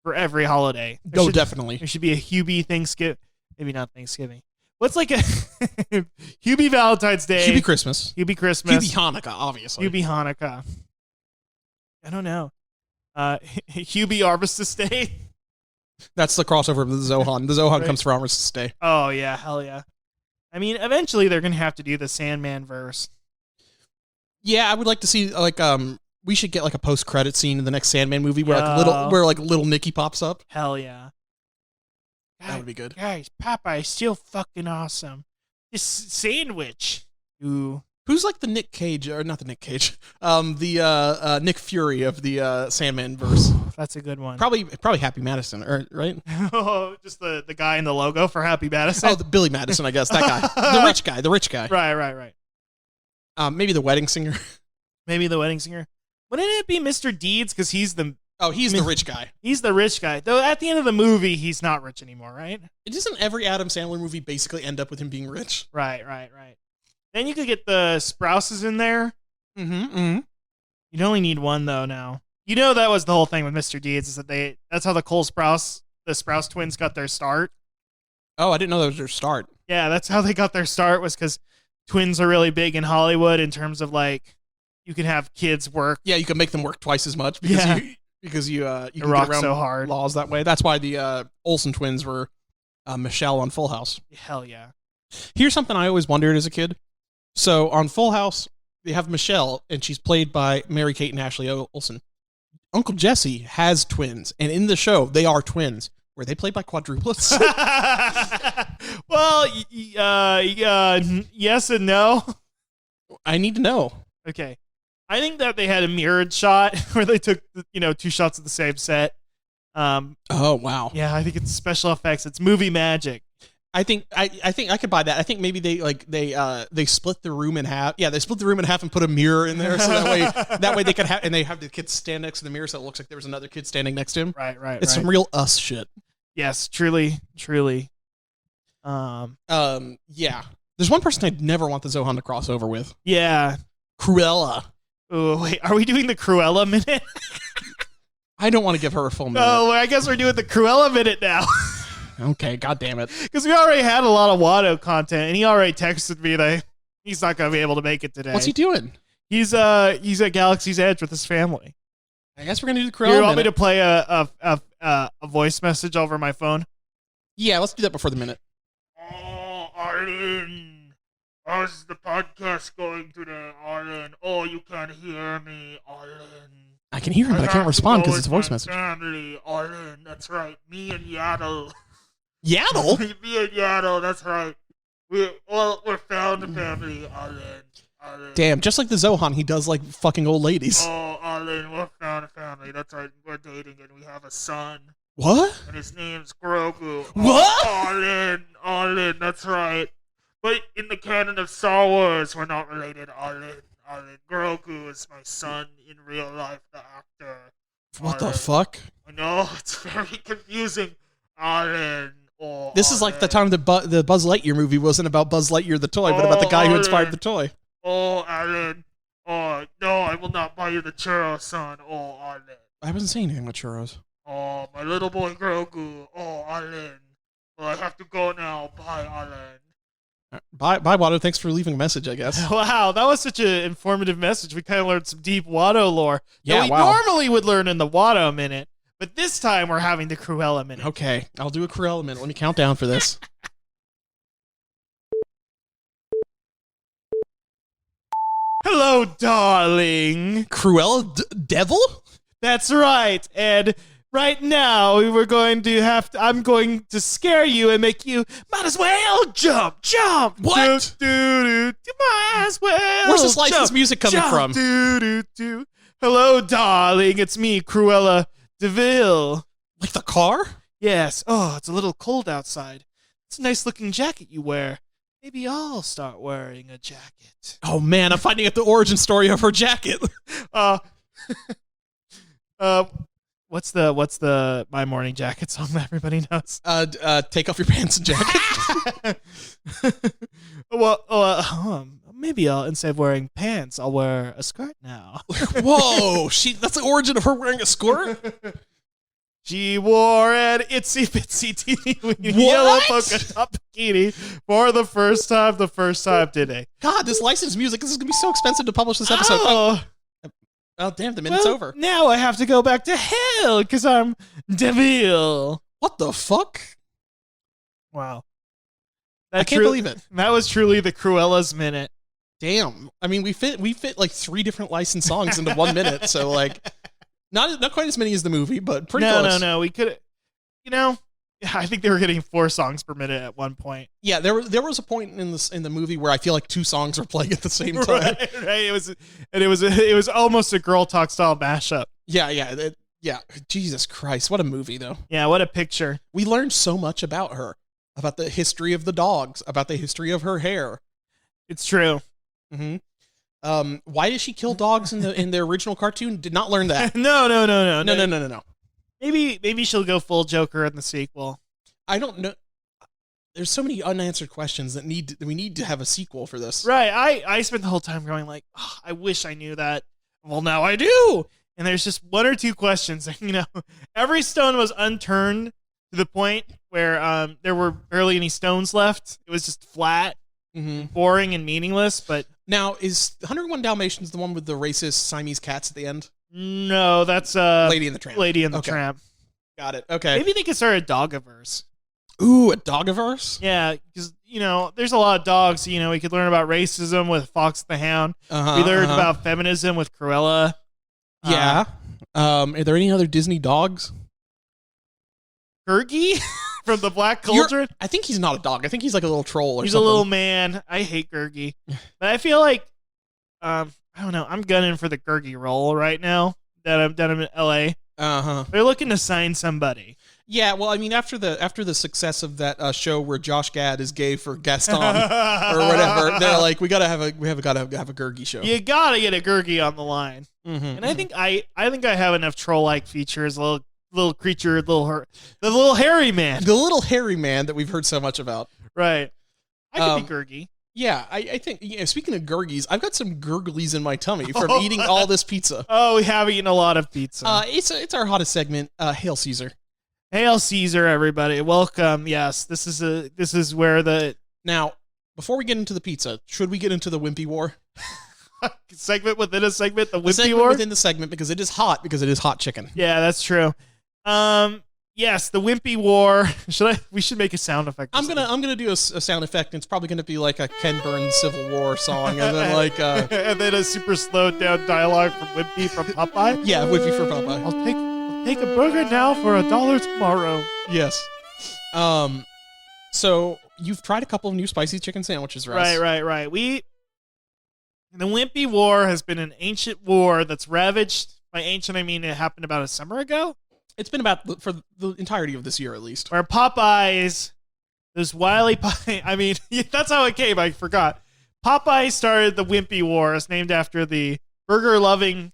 for every holiday. Definitely. There should be a Hubie Thanksgiving. Maybe not Thanksgiving. What's a Hubie Valentine's Day. Hubie Christmas. Hubie Christmas. Hubie Hanukkah, obviously. Hubie Hanukkah. I don't know. Hubie Armistice Day. That's the crossover of the Zohan. The Zohan Right. comes for Armistice Day. Oh yeah, hell yeah. I mean, eventually they're gonna have to do the Sandman verse. Yeah, I would like to see we should get like a post-credit scene in the next Sandman movie where Yeah. little Mickey pops up. Hell yeah. That would be good. Guys, Popeye's still fucking awesome. This sandwich. Ooh. Who's like the Nick Cage, or not the Nick Cage, the Nick Fury of the Sandman verse? That's a good one. Probably Happy Madison, or right? Oh, just the guy in the logo for Happy Madison. Oh, the Billy Madison, I guess. That guy, the rich guy. Right. Maybe the wedding singer. Maybe the wedding singer. Wouldn't it be Mr. Deeds? Because he's the rich guy. He's the rich guy. Though at the end of the movie, he's not rich anymore, right? Doesn't every Adam Sandler movie basically end up with him being rich? Right. Then you could get the Sprouses in there. Mm-hmm. You'd only need one though now. You know that was the whole thing with Mr. Deeds is that that's how the Sprouse twins got their start. Oh, I didn't know that was their start. Yeah, that's how they got their start was because twins are really big in Hollywood in terms of like you can have kids work. Yeah, you can make them work twice as much because you can get rock around so hard. laws that way. That's why the Olsen twins were Michelle on Full House. Hell yeah. Here's something I always wondered as a kid. So on Full House, they have Michelle, and she's played by Mary-Kate and Ashley Olsen. Uncle Jesse has twins, and in the show, they are twins. Were they played by quadruplets? Well, yes and no. I need to know. Okay. I think that they had a mirrored shot where they took, two shots of the same set. Oh, wow. Yeah, I think it's special effects. It's movie magic. I think I could buy that. I think maybe they split the room in half. Yeah, they split the room in half and put a mirror in there, so that way they could have, and they have the kids stand next to the mirror, so it looks like there was another kid standing next to him. Right. It's some real us shit. Yes, truly. Yeah. There's one person I'd never want the Zohan to cross over with. Yeah. Cruella. Oh wait, are we doing the Cruella minute? I don't want to give her a full minute. Oh, I guess we're doing the Cruella minute now. Okay, god damn it. Because we already had a lot of Watto content, and he already texted me that he's not going to be able to make it today. What's he doing? He's at Galaxy's Edge with his family. I guess we're gonna do the Cruella. You want me to play a voice message over my phone? Yeah, let's do that before the minute. Oh, Arlen, how's the podcast going today, Arlen? Oh, you can't hear me, Arlen. I can hear him, but I can't respond because it's a voice message. Family, Arlen, that's right. Me and Yaddle. Yaddle? Me and Yaddle, that's right. We're found family, Arlen. Damn, just like the Zohan, he does like fucking old ladies. Oh, Arlen, we're found family. That's right. We're dating and we have a son. What? And his name's Grogu. What? Oh, Arlen, that's right. But in the canon of Star Wars, we're not related, Arlen. Grogu is my son in real life, the actor. What the fuck? I know, it's very confusing. Arlen. Oh, This is like the time the Buzz Lightyear movie wasn't about Buzz Lightyear the toy, but about the guy who inspired the toy. Oh, Arlen. Oh, no, I will not buy you the churro, son. Oh, Arlen. I wasn't saying anything about churros. Oh, my little boy Grogu. Oh, Arlen. Well, I have to go now. Bye, Arlen. Bye, Watto. Thanks for leaving a message, I guess. Wow, that was such an informative message. We kind of learned some deep Watto lore that we wow. normally would learn in the Watto minute, but this time we're having the Cruella minute. Okay, I'll do a Cruella minute. Let me count down for this. Hello, darling. Cruella devil? That's right. And right now we're going to I'm going to scare you and make you might as well jump. What? Might as well. Where's this licensed music coming from? Hello, darling. It's me, Cruella DeVille. Like the car? Yes. Oh, it's a little cold outside. It's a nice looking jacket you wear. Maybe I'll start wearing a jacket. Oh man, I'm finding out the origin story of her jacket. What's the My Morning Jacket song that everybody knows? Take off your pants and jacket. Maybe instead of wearing pants, I'll wear a skirt now. Whoa, that's the origin of her wearing a skirt? She wore an itsy bitsy teeny weeny yellow polka dot bikini for the first time today. God, this licensed music, this is going to be so expensive to publish this episode. Oh, damn, the minute's over. Now I have to go back to hell because I'm devil. What the fuck? Wow. I can't believe it. That was truly the Cruella's Minute. Damn. I mean, we fit like 3 different licensed songs into 1 minute, so like... Not quite as many as the movie, but pretty close. No. We could, I think they were getting 4 songs per minute at one point. Yeah, there was a point in the movie where I feel like 2 songs were playing at the same time. Right. It was almost a Girl Talk style mashup. Yeah. Jesus Christ, what a movie though. Yeah, what a picture. We learned so much about her, about the history of the dogs, about the history of her hair. It's true. Mm-hmm. Why did she kill dogs in the original cartoon? Did not learn that. No. Maybe she'll go full Joker in the sequel. I don't know. There's so many unanswered questions that we need to have a sequel for this. Right. I spent the whole time going like, oh, I wish I knew that. Well, now I do. And there's just 1 or 2 questions. Every stone was unturned to the point where there were barely any stones left. It was just flat, boring, and meaningless. But now, is 101 Dalmatians the one with the racist Siamese cats at the end? No, that's Lady and the Tramp. Lady and the Tramp. Got it. Okay. Maybe they could start a Dogaverse. Ooh, a Dogaverse? Yeah, because, there's a lot of dogs. We could learn about racism with Fox the Hound. We learned about feminism with Cruella. Yeah. Are there any other Disney dogs? Gurgi from the Black Cauldron? I think he's not a dog. I think he's like a little troll or he's something. He's a little man. I hate Gurgi. But I feel like, I don't know, I'm gunning for the Gurgi role right now that I'm in LA. They're looking to sign somebody. Yeah, well, I mean, after the success of that show where Josh Gad is gay for Gaston or whatever, they're like, we gotta have a Gurgi show. You gotta get a Gurgi on the line, and I think I have enough troll-like features. A little creature, the little hairy man, that we've heard so much about. Right, I could be Gurgi. Yeah, I think. Speaking of Gurgies, I've got some gurglies in my tummy from eating all this pizza. Oh, we have eaten a lot of pizza. It's our hottest segment. Hail Caesar. Hail Caesar, everybody! Welcome. Yes, this is where the now. Before we get into the pizza, should we get into the Wimpy War? Segment within a segment, the Wimpy segment War within the segment because it is hot chicken. Yeah, that's true. Yes, the Wimpy War. We should make a sound effect. I'm gonna do a sound effect. And it's probably gonna be like a Ken Burns Civil War song, and then like and then a super slowed down dialogue from Wimpy from Popeye. Yeah, Wimpy from Popeye. I'll take a burger now for $1 tomorrow. Yes. So you've tried a couple of new spicy chicken sandwiches, Russ. Right. The Wimpy War has been an ancient war that's ravaged. By ancient, I mean it happened about a summer ago. It's been about for the entirety of this year, at least. Where Popeyes, those wily I mean, that's how it came. I forgot. Popeye started the Wimpy War. It's named after the burger-loving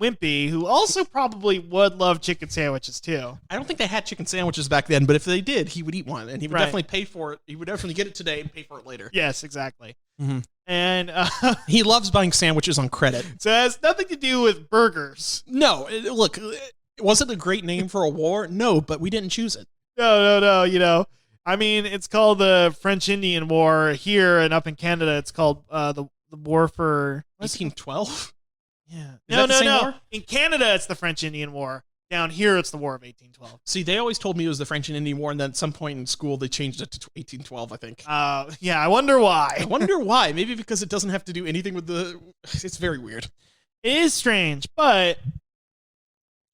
Wimpy, who also probably would love chicken sandwiches too. I don't think they had chicken sandwiches back then, but if they did, he would eat one, and he would definitely pay for it. He would definitely get it today and pay for it later. Yes, exactly. Mm-hmm. And he loves buying sandwiches on credit. So it has nothing to do with burgers. No, look, was it a great name for a war? No, but we didn't choose it. No. I mean, it's called the French-Indian War here, and up in Canada, it's called the War for 1812. Yeah. No. In Canada, it's the French-Indian War. Down here, it's the War of 1812. See, they always told me it was the French and Indian War, and then at some point in school, they changed it to 1812, I think. Yeah, I wonder why. Maybe because it doesn't have to do anything with the... It's very weird. It is strange, but...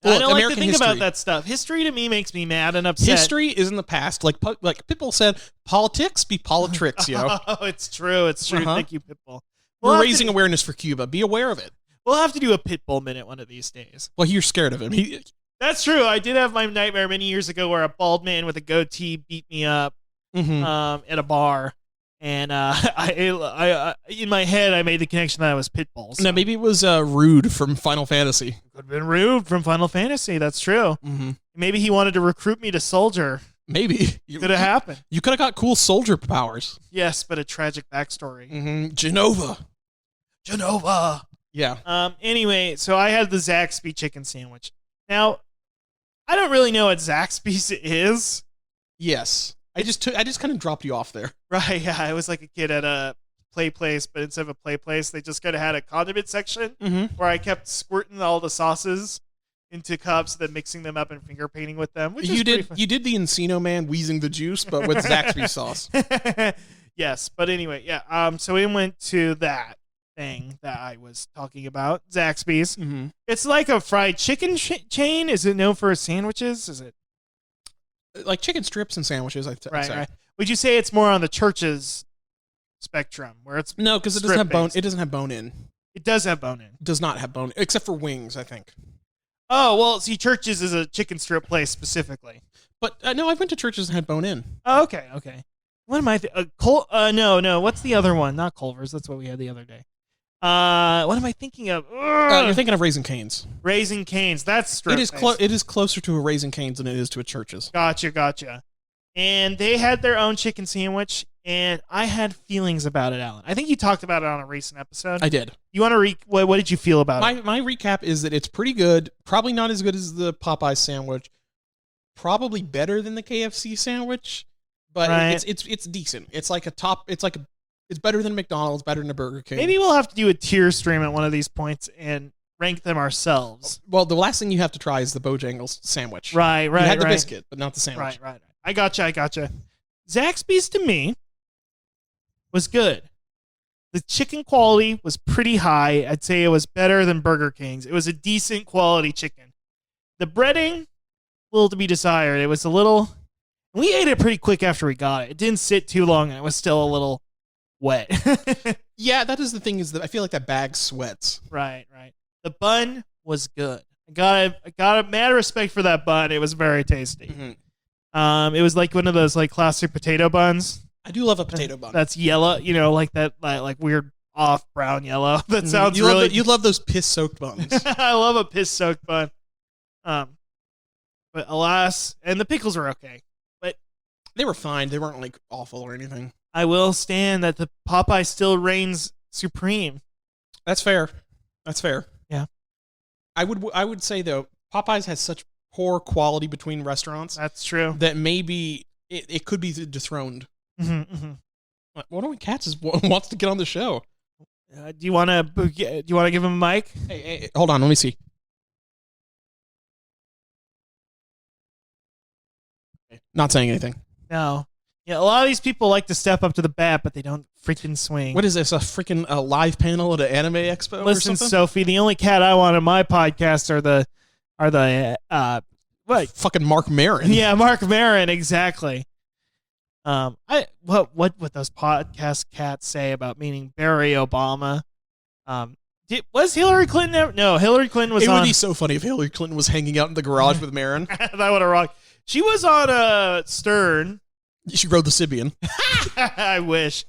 Look, I don't American like to think history. about that stuff. History to me makes me mad and upset. History is in the past. Like Pitbull said, politics be politricks, yo. Oh, it's true. Thank you, Pitbull. We're raising awareness for Cuba. Be aware of it. We'll have to do a Pitbull minute one of these days. Well, you're scared of him. That's true. I did have my nightmare many years ago where a bald man with a goatee beat me up at a bar. And I in my head, I made the connection that I was Pitbull. So. No, maybe it was Rude from Final Fantasy. Could have been Rude from Final Fantasy. That's true. Mm-hmm. Maybe he wanted to recruit me to soldier. Maybe. Could have happened. You could have got cool soldier powers. Yes, but a tragic backstory. Mm-hmm. Genova. Yeah. Anyway, so I had the Zaxby chicken sandwich. Now, I don't really know what Zaxby's is. Yes. I just kind of dropped you off there. Right, yeah. I was like a kid at a play place, but instead of a play place, they just kind of had a condiment section where I kept squirting all the sauces into cups, then mixing them up and finger painting with them. Which you did the Encino Man wheezing the juice, but with Zaxby's sauce. Yes, but anyway, yeah. So we went to that thing that I was talking about, Zaxby's. It's like a fried chicken chain. Is it known for sandwiches? Is it like chicken strips and sandwiches? Right. Would you say it's more on the church's spectrum, where it's no, because it doesn't have bone. It doesn't have bone in. It does have bone in. Does not have bone, except for wings, I think. Oh well, see, Church's is a chicken strip place specifically. But no, I've been to Church's and had bone in. Oh, okay. What am I? No. What's the other one? Not Culver's. That's what we had the other day. What am I thinking of? You're thinking of Raising Cane's. Raising Cane's. That's strip. It is closer to a Raising Cane's than it is to a Church's. Gotcha. And they had their own chicken sandwich, and I had feelings about it, Alan. I think you talked about it on a recent episode. I did. You want to what did you feel about it? My recap is that it's pretty good. Probably not as good as the Popeye sandwich. Probably better than the KFC sandwich, but right. it's decent. It's like it's better than McDonald's, better than a Burger King. Maybe we'll have to do a tier stream at one of these points and rank them ourselves. Well, the last thing you have to try is the Bojangles sandwich. Right. You had the biscuit, but not the sandwich. Right. I gotcha. Zaxby's to me was good. The chicken quality was pretty high. I'd say it was better than Burger King's. It was a decent quality chicken. The breading, a little to be desired. It was a little... We ate it pretty quick after we got it. It didn't sit too long, and it was still a little wet. Yeah, that is the thing, is that I feel like that bag sweats. Right. The bun was good. I got a mad respect for that bun. It was very tasty. It was like one of those like classic potato buns. I do love a potato bun. That's yellow, like that like weird off brown yellow. That sounds you love those piss soaked buns. I love a piss soaked bun. But alas, and the pickles were okay. But they were fine. They weren't like awful or anything. I will stand that the Popeye still reigns supreme. That's fair. Yeah. I would say though, Popeyes has such poor quality between restaurants. That's true. That maybe it could be dethroned. One of my cats wants to get on the show. Do you want to give him a mic? Hey, hold on. Let me see. Not saying anything. No. Yeah, a lot of these people like to step up to the bat, but they don't freaking swing. What is this? A freaking live panel at an anime expo? Listen, or something? Sophie, the only cat I want on my podcast are the what? Fucking Mark Maron. Yeah, Mark Maron, exactly. What those podcast cats say about meaning bury Obama? Was Hillary Clinton ever? No, Hillary Clinton was. It would be so funny if Hillary Clinton was hanging out in the garage with Maron. That would have rocked. She was on Stern. She rode the Sibian. I wish.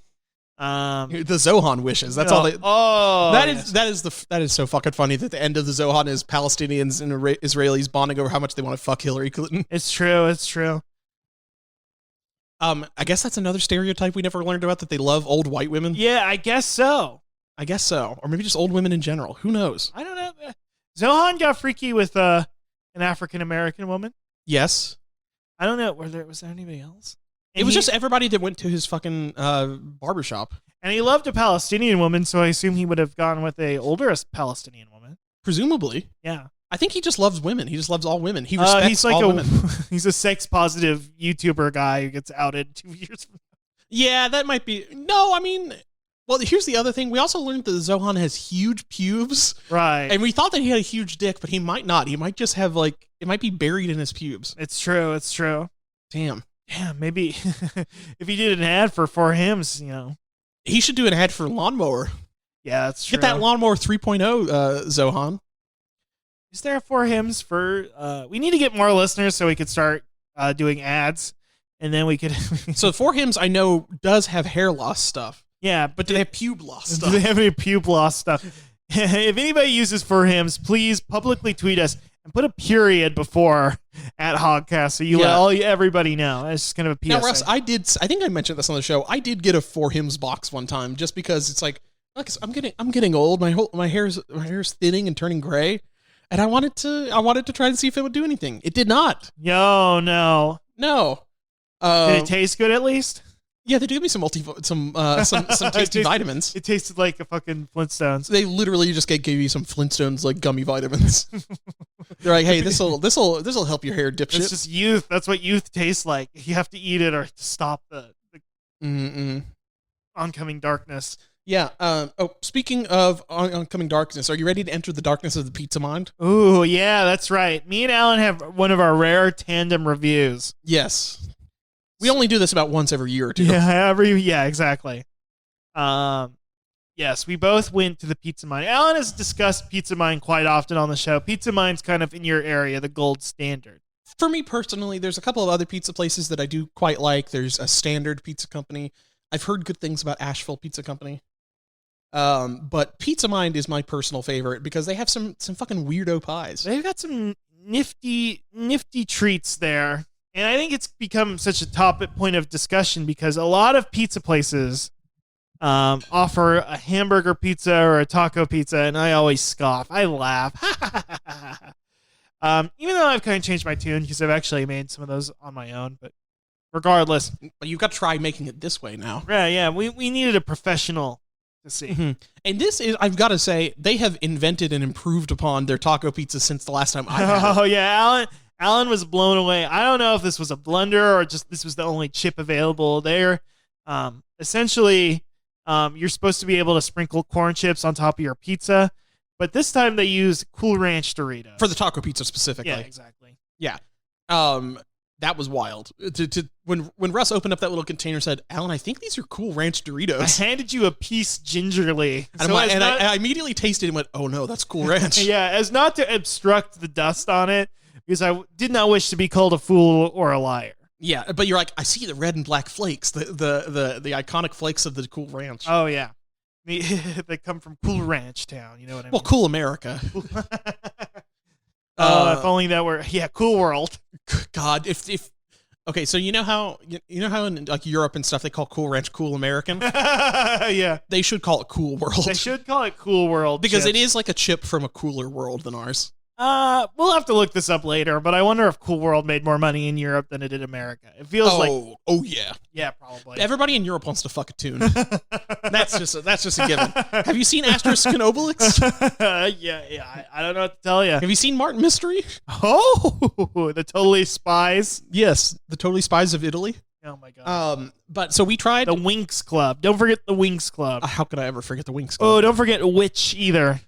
The Zohan wishes. That's all they. Oh, that is so fucking funny that the end of the Zohan is Palestinians and Israelis bonding over how much they want to fuck Hillary Clinton. It's true. I guess that's another stereotype we never learned about, that they love old white women. Yeah, I guess so. Or maybe just old women in general. Who knows? I don't know. Zohan got freaky with an African American woman. Yes. I don't know. Was there anybody else? And it was just everybody that went to his fucking barbershop. And he loved a Palestinian woman, so I assume he would have gone with a older Palestinian woman. Presumably. Yeah. I think he just loves women. He just loves all women. He respects all women. He's a sex-positive YouTuber guy who gets outed 2 years from now. Yeah, that might be... No, I mean... Well, here's the other thing. We also learned that Zohan has huge pubes. Right. And we thought that he had a huge dick, but he might not. He might just have, like... It might be buried in his pubes. It's true. Damn. Yeah, maybe if he did an ad for hymns, He should do an ad for Lawnmower. Yeah, that's true. Get that Lawnmower 3.0, Zohan. Is there a for hymns for... we need to get more listeners so we could start doing ads, and then we could... So for hymns, I know, does have hair loss stuff. Yeah, but do they have pube loss stuff? Do they have any pube loss stuff? If anybody uses for hymns, please publicly tweet us and put a period before at Hogcast so you let everybody know. It's just kind of a PSA. Now, Russ, I think I mentioned this on the show. I did get a for hymns box one time just because it's like, look, I'm getting old. My hair's thinning and turning gray. and I wanted to try and see if it would do anything. It did not. Yo, no. No. Did it taste good at least? Yeah, they do give me some tasty vitamins. It tasted like a fucking Flintstones. They literally just gave you some Flintstones like gummy vitamins. They're like, hey, this'll help your hair, dipshit. It's just youth. That's what youth tastes like. You have to eat it or to stop the oncoming darkness. Yeah. Speaking of oncoming darkness, are you ready to enter the darkness of the pizza mind? Ooh, yeah, that's right. Me and Alan have one of our rare tandem reviews. Yes. We only do this about once every year or two. Yeah, exactly. Yes, we both went to the Pizza Mine. Alan has discussed Pizza Mine quite often on the show. Pizza Mine's kind of in your area, the gold standard. For me personally, there's a couple of other pizza places that I do quite like. There's a Standard Pizza Company. I've heard good things about Asheville Pizza Company. But Pizza Mind is my personal favorite because they have some fucking weirdo pies. They've got some nifty treats there. And I think it's become such a topic point of discussion because a lot of pizza places offer a hamburger pizza or a taco pizza, and I always scoff. I laugh. Even though I've kind of changed my tune because I've actually made some of those on my own, but regardless. You've got to try making it this way now. Yeah. We needed a professional to see. Mm-hmm. And this is, I've got to say, they have invented and improved upon their taco pizza since the last time I had it. Oh, yeah, Alan was blown away. I don't know if this was a blunder or just this was the only chip available there. Essentially, you're supposed to be able to sprinkle corn chips on top of your pizza, but this time they use Cool Ranch Doritos. For the taco pizza specifically. Yeah, exactly. Yeah. That was wild. When Russ opened up that little container and said, Alan, I think these are Cool Ranch Doritos. I handed you a piece gingerly. And, I immediately tasted it and went, oh no, that's Cool Ranch. Yeah, as not to obstruct the dust on it, because I did not wish to be called a fool or a liar. Yeah, but you're like, I see the red and black flakes, the iconic flakes of the Cool Ranch. Oh, yeah. They come from Cool Ranch Town, you know what I mean? Well, Cool America. If only that were, Cool World. God, if okay, so you know how in like Europe and stuff they call Cool Ranch Cool American? Yeah. They should call it Cool World. They should call it Cool World. Because chips. it is like a chip from a cooler world than ours. We'll have to look this up later, but I wonder if Cool World made more money in Europe than it did America. It feels like oh yeah. Yeah, probably. Everybody in Europe wants to fuck a tune. That's just a given. Have you seen Asterisk and Obelix? Yeah. I don't know what to tell you. Have you seen Martin Mystery? Oh, the Totally Spies. Yes, the Totally Spies of Italy. Oh my god. But so we tried the Winx Club. Don't forget the Winx Club. How could I ever forget the Winx Club? Oh, don't forget Witch either.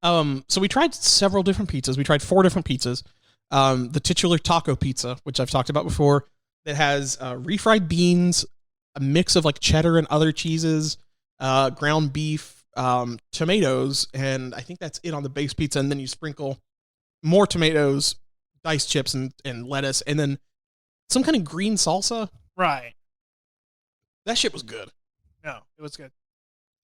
So we tried several different pizzas. We tried 4 different pizzas. The titular taco pizza, which I've talked about before, that has refried beans, a mix of like cheddar and other cheeses, ground beef, tomatoes, and I think that's it on the base pizza. And then you sprinkle more tomatoes, diced chips, and lettuce, and then some kind of green salsa. Right. That shit was good. No, it was good.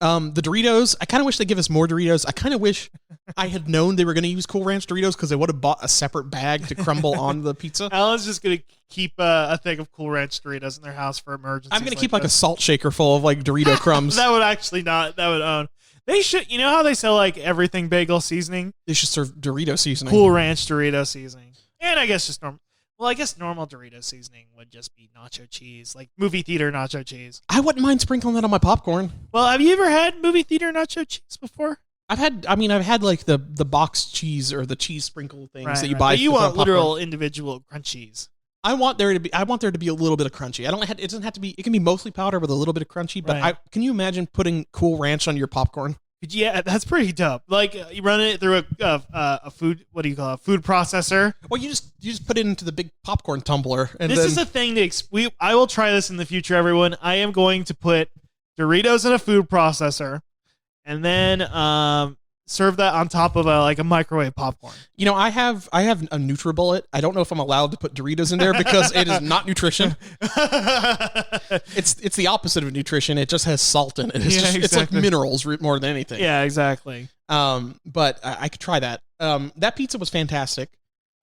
The Doritos, I kind of wish they'd give us more Doritos. I kind of wish I had known they were going to use Cool Ranch Doritos because I would have bought a separate bag to crumble on the pizza. Alan's just going to keep a thing of Cool Ranch Doritos in their house for emergencies. I'm going to keep like a salt shaker full of like Dorito crumbs. That would actually not, that would own. They should, you know how they sell like everything bagel seasoning? They should serve Dorito seasoning. Cool Ranch Dorito seasoning. And I guess just normal. Well, I guess normal Dorito seasoning would just be nacho cheese, like movie theater nacho cheese. I wouldn't mind sprinkling that on my popcorn. Well, have you ever had movie theater nacho cheese before? I've had like the box cheese or the cheese sprinkle things that you buy. But you want popcorn. literal individual crunchies. I want there to be a little bit of crunchy. It doesn't have to be. It can be mostly powder with a little bit of crunchy. But can you imagine putting Cool Ranch on your popcorn? Yeah, that's pretty dope. Like you run it through a food. What do you call it? Food processor. Well, you just put it into the big popcorn tumbler. And this is a thing I will try this in the future, everyone. I am going to put Doritos in a food processor, and then serve that on top of a microwave popcorn. You know, I have a NutriBullet. I don't know if I'm allowed to put Doritos in there because it is not nutrition. It's the opposite of nutrition. It just has salt in it. It's like minerals more than anything. Yeah, exactly. But I could try that. That pizza was fantastic.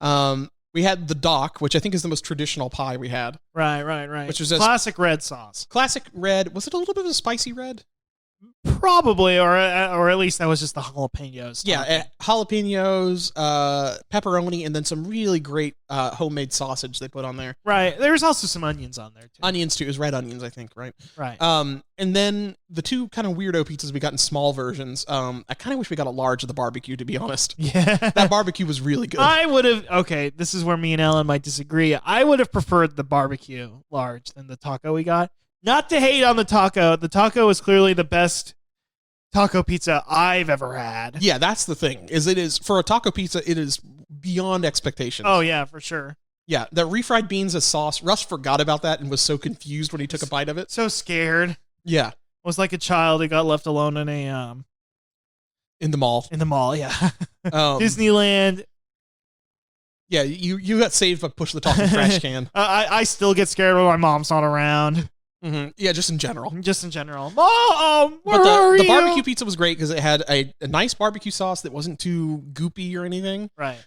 We had the Doc, which I think is the most traditional pie we had. Right. Which was classic red sauce. Classic red. Was it a little bit of a spicy red? Probably, or at least that was just the jalapenos. Yeah, jalapenos, pepperoni, and then some really great homemade sausage they put on there. Right. There's also some onions on there too. Onions too. It was red onions, I think, right? Right. And then the two kind of weirdo pizzas we got in small versions. I kind of wish we got a large of the barbecue, to be honest. Yeah. That barbecue was really good. I would have. Okay, this is where me and Ellen might disagree. I would have preferred the barbecue large than the taco we got. Not to hate on the taco. The taco is clearly the best taco pizza I've ever had. Yeah, that's the thing. Is it is for a taco pizza, it is beyond expectations. Oh yeah, for sure. Yeah, the refried beans as sauce. Russ forgot about that and was so confused when he took a bite of it. So scared. Yeah, Was like a child who got left alone in a in the mall. in the mall. Yeah. Disneyland. Disneyland. Yeah, you got saved by pushing the talking trash can. I still get scared when my mom's not around. Mm-hmm. Yeah, just in general. Just in general. Mom, where But are the you? barbecue pizza was great because it had a nice barbecue sauce that wasn't too goopy or anything. Right.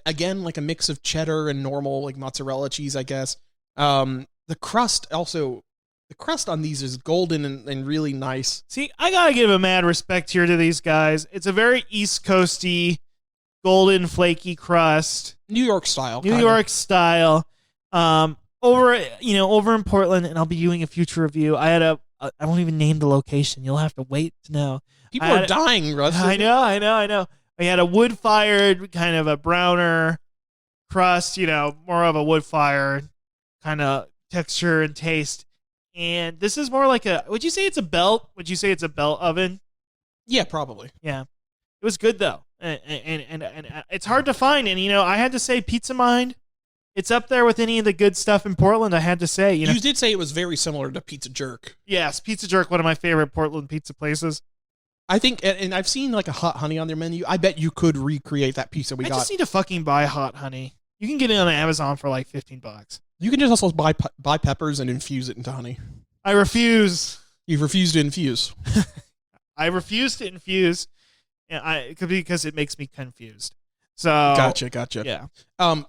Again, like a mix of cheddar and normal like mozzarella cheese, I guess. The crust on these is golden and really nice. See, I gotta give a mad respect here to these guys. It's a very East Coasty, golden flaky crust, New York style. New York style. Over in Portland, and I'll be doing a future review. I had I won't even name the location. You'll have to wait to know. People are dying, Russ. I know. I had a wood-fired kind of a browner crust, more of a wood-fired kind of texture and taste. And this is more like would you say it's a belt? Would you say it's a belt oven? Yeah, probably. Yeah. It was good though. And it's hard to find. And, I had to say Pizza Mind, it's up there with any of the good stuff in Portland, I had to say. You did say it was very similar to Pizza Jerk. Yes, Pizza Jerk, one of my favorite Portland pizza places. I think, and I've seen like a hot honey on their menu. I bet you could recreate that pizza we got. I just need to fucking buy hot honey. You can get it on Amazon for like $15. You can just also buy peppers and infuse it into honey. I refuse. You've refused to infuse. I refuse to infuse because it makes me confused. So Gotcha. Yeah.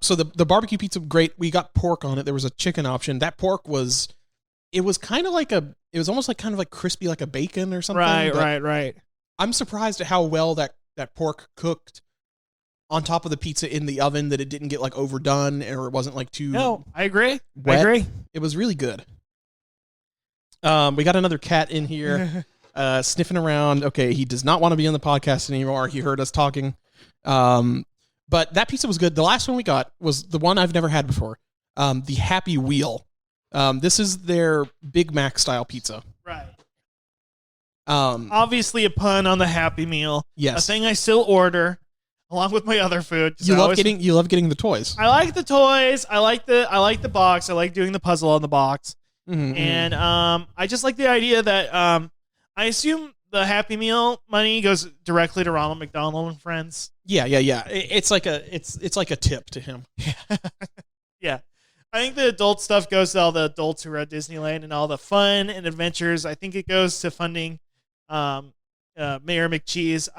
So the barbecue pizza, great. We got pork on it. There was a chicken option. That pork was kind of like it was almost like kind of like crispy, like a bacon or something. Right. I'm surprised at how well that pork cooked on top of the pizza in the oven, that it didn't get like overdone or it wasn't like too. No, I agree. Wet. It was really good. We got another cat in here, sniffing around. Okay, he does not want to be on the podcast anymore. He heard us talking. But that pizza was good. The last one we got was the one I've never had before. The Happy Wheel. This is their Big Mac style pizza. Right. Obviously a pun on the Happy Meal. Yes. A thing I still order along with my other food. You love getting the toys. I like the toys. I like the box. I like doing the puzzle on the box. Mm-hmm. And I just like the idea that I assume the Happy Meal money goes directly to Ronald McDonald and Friends. Yeah. It's like a tip to him. Yeah. I think the adult stuff goes to all the adults who are at Disneyland and all the fun and adventures. I think it goes to funding Mayor McCheese.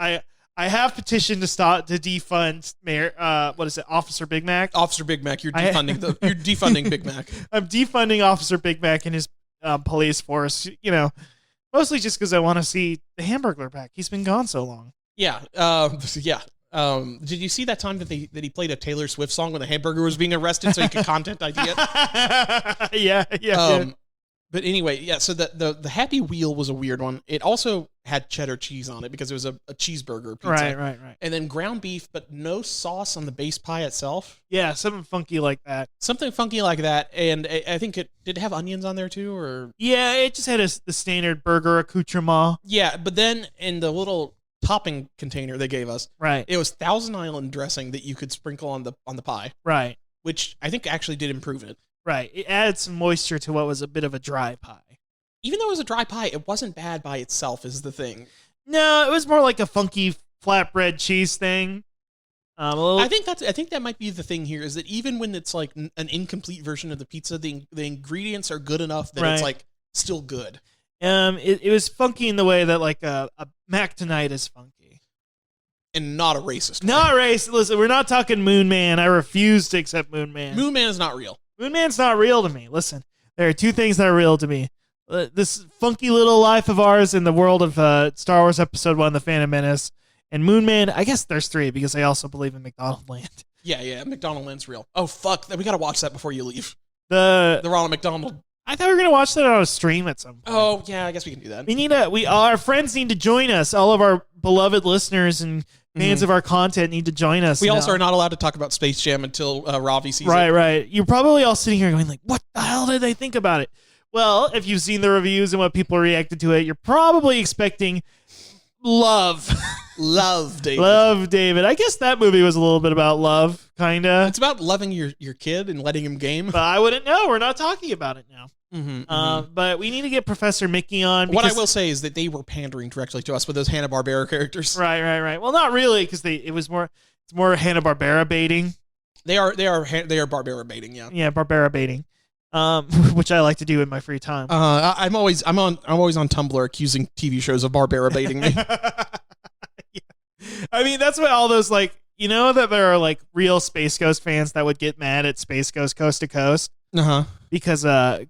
I have petitioned to defund Mayor Officer Big Mac. Officer Big Mac, you're defunding Big Mac. I'm defunding Officer Big Mac and his police force, mostly just because I want to see the Hamburglar back. He's been gone so long. Yeah. Did you see that time that he played a Taylor Swift song when the hamburger was being arrested so he could content ID it? Yeah. But anyway, yeah, so the Happy Wheel was a weird one. It also had cheddar cheese on it because it was a cheeseburger pizza. Right. And then ground beef, but no sauce on the base pie itself. Yeah, something funky like that. And I think it did have onions on there too, or... Yeah, it just had the standard burger accoutrement. Yeah, but then in the little topping container they gave us, right, it was Thousand Island dressing that you could sprinkle on the pie. Right. Which I think actually did improve it. Right. It added some moisture to what was a bit of a dry pie. Even though it was a dry pie, it wasn't bad by itself is the thing. No, it was more like a funky flatbread cheese thing. I think that might be the thing here, is that even when it's like an incomplete version of the pizza, the ingredients are good enough that it's like still good. It was funky in the way that like a Mac Tonight is funky. And not a racist. Not racist. Listen, we're not talking Moon Man. I refuse to accept Moon Man. Moon Man is not real. Moon Man's not real to me. Listen, there are two things that are real to me. this funky little life of ours in the world of Star Wars Episode 1, The Phantom Menace, and Moon Man. I guess there's 3 because I also believe in McDonald Land. Yeah, McDonald Land's real. Oh, fuck. We got to watch that before you leave. The Ronald McDonald. I thought we were going to watch that on a stream at some point. Oh, yeah, I guess we can do that. Our friends need to join us. All of our beloved listeners and fans of our content need to join us. We also are not allowed to talk about Space Jam until Ravi sees it. Right. You're probably all sitting here going like, what the hell did they think about it? Well, if you've seen the reviews and what people reacted to it, you're probably expecting love. Love, David. Love, David. I guess that movie was a little bit about love, kind of. It's about loving your kid and letting him game. But I wouldn't know. We're not talking about it now. But we need to get Professor Mickey on. What I will say is that they were pandering directly to us with those Hanna-Barbera characters. Right. Well, not really, because it's more Hanna-Barbera baiting. They are Barbera baiting, yeah. Yeah, Barbera baiting. Which I like to do in my free time. I'm always on Tumblr accusing TV shows of Barbera baiting me. Yeah. I mean, that's what all those, like, you know that there are like real Space Ghost fans that would get mad at Space Ghost Coast to Coast. Because it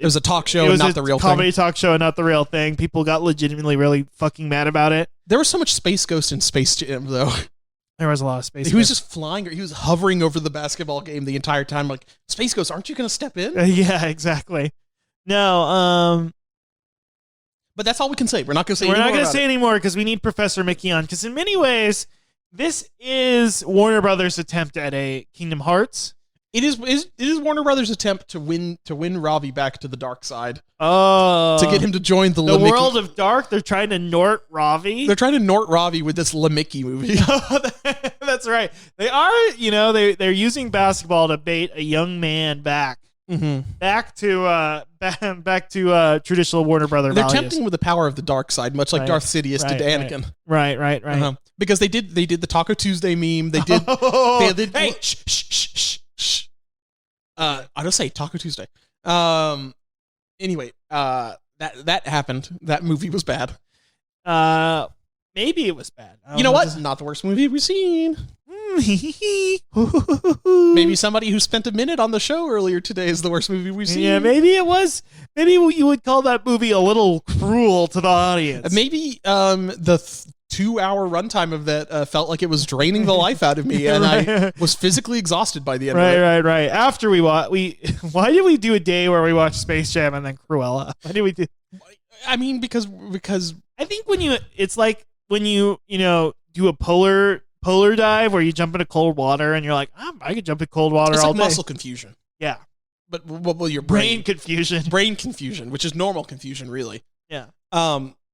was a talk show and not the real thing. Comedy talk show and not the real thing. People got legitimately really fucking mad about it. There was so much Space Ghost in Space Jam, though. There was a lot of Space Ghost. He was just flying, or he was hovering over the basketball game the entire time. Like, Space Ghost, aren't you going to step in? Yeah, exactly. No, but that's all we can say. We're not going to say anymore. We're not going to say anymore because we need Professor Mickey on. Because in many ways, this is Warner Brothers' attempt at a Kingdom Hearts. It is Warner Brothers' attempt to win Ravi back to the dark side. Oh, to get him to join the world of dark. They're trying to Nort Ravi. They're trying to Nort Ravi with this Mickey movie. That's right. They are. They're using basketball to bait a young man back. Back to traditional Warner Brother They're values. tempting with the power of the dark side, much like Darth Sidious did to Anakin. Right. Because they did the Taco Tuesday meme. They did. Hey, shh. I don't say Taco Tuesday. Anyway, that happened. That movie was bad. Maybe it was bad. You know what? Not the worst movie we've seen. Maybe somebody who spent a minute on the show earlier today is the worst movie we've seen. Yeah, maybe it was. Maybe you would call that movie a little cruel to the audience. Maybe the 2-hour runtime of that felt like it was draining the life out of me, and I was physically exhausted by the end of it. Right. After why did we do a day where we watched Space Jam and then Cruella? Why did we do? I mean, because I think it's like when you do a polar dive where you jump into cold water and you're like, I could jump in cold water it's all like day. Muscle confusion. Yeah. But your brain confusion. Brain confusion, which is normal confusion, really. Yeah.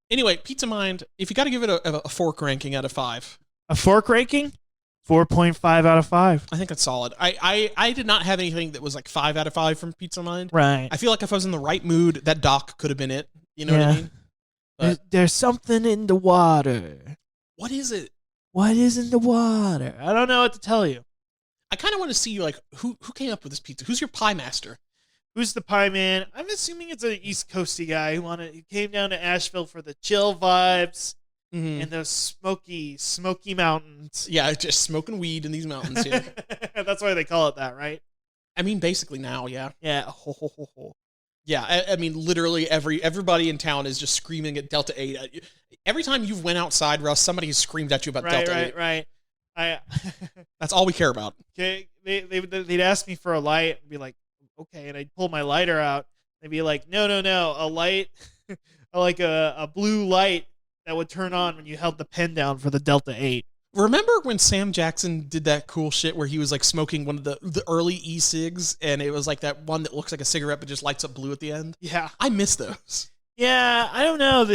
Anyway, Pizza Mind, if you got to give it a fork ranking out of 5. A fork ranking? 4.5 out of 5. I think that's solid. I did not have anything that was like 5 out of 5 from Pizza Mind. Right. I feel like if I was in the right mood, that doc could have been it. You know what I mean? There's something in the water. What is it? What is in the water? I don't know what to tell you. I kind of want to see like who came up with this pizza. Who's your pie master? Who's the pie man? I'm assuming it's an East Coasty guy who came down to Asheville for the chill vibes and those smoky mountains. Yeah, just smoking weed in these mountains here. That's why they call it that, right? I mean, basically now, yeah. Yeah. Yeah, I mean, literally everybody in town is just screaming at Delta 8. Every time you've went outside, Russ, somebody has screamed at you about Delta 8. Right. That's all we care about. Okay, they'd ask me for a light and be like, okay, and I'd pull my lighter out. They'd be like, no, a light, like a blue light that would turn on when you held the pen down for the Delta 8. Remember when Sam Jackson did that cool shit where he was like smoking one of the early e-cigs and it was like that one that looks like a cigarette but just lights up blue at the end? Yeah. I miss those. Yeah, I don't know.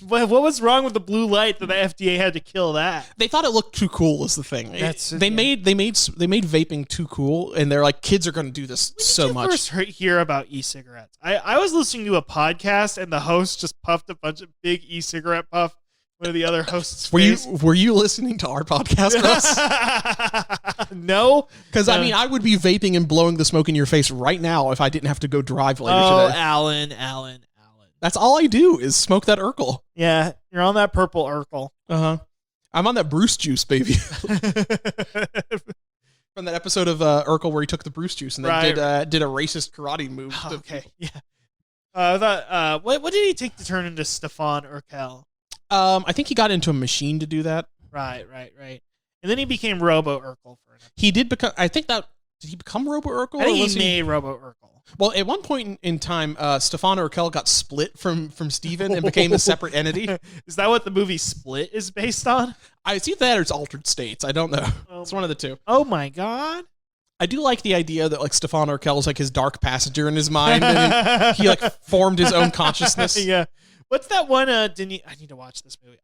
What was wrong with the blue light that the FDA had to kill that? They thought it looked too cool is the thing. They made vaping too cool and they're like, kids are going to do this so much. When did you first hear about e-cigarettes? I was listening to a podcast and the host just puffed a bunch of big e-cigarette puff. One of the other hosts. Were you listening to our podcast, Russ? No, because I mean, I would be vaping and blowing the smoke in your face right now if I didn't have to go drive later today. Alan. That's all I do is smoke that Urkel. Yeah, you're on that purple Urkel. I'm on that Bruce juice, baby. From that episode of Urkel where he took the Bruce juice and then did a racist karate move. Okay, yeah. I thought, what did he take to turn into Stefan Urkel? I think he got into a machine to do that. Right. And then he became Robo Urkel for an episode. He did become. I think that did he become Robo Urkel? I think he made Robo Urkel. Well, at one point in time, Stefan Urkel got split from Steven and became a separate entity. Is that what the movie Split is based on? I see that or it's Altered States. I don't know. It's one of the two. Oh my god. I do like the idea that like Stefan Urkel is like his dark passenger in his mind, and he like formed his own consciousness. Yeah. What's that one? I need to watch this movie.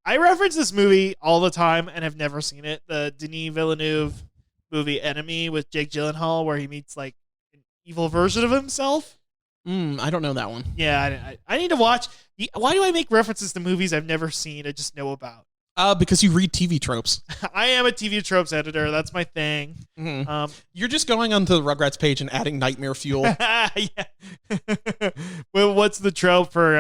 I reference this movie all the time and have never seen it. The Denis Villeneuve movie Enemy with Jake Gyllenhaal, where he meets like an evil version of himself. I don't know that one. Yeah, I need to watch. Why do I make references to movies I've never seen? I just know about. Because you read TV tropes. I am a TV tropes editor. That's my thing. Mm-hmm. You're just going onto the Rugrats page and adding nightmare fuel. Yeah. Well, what's the trope for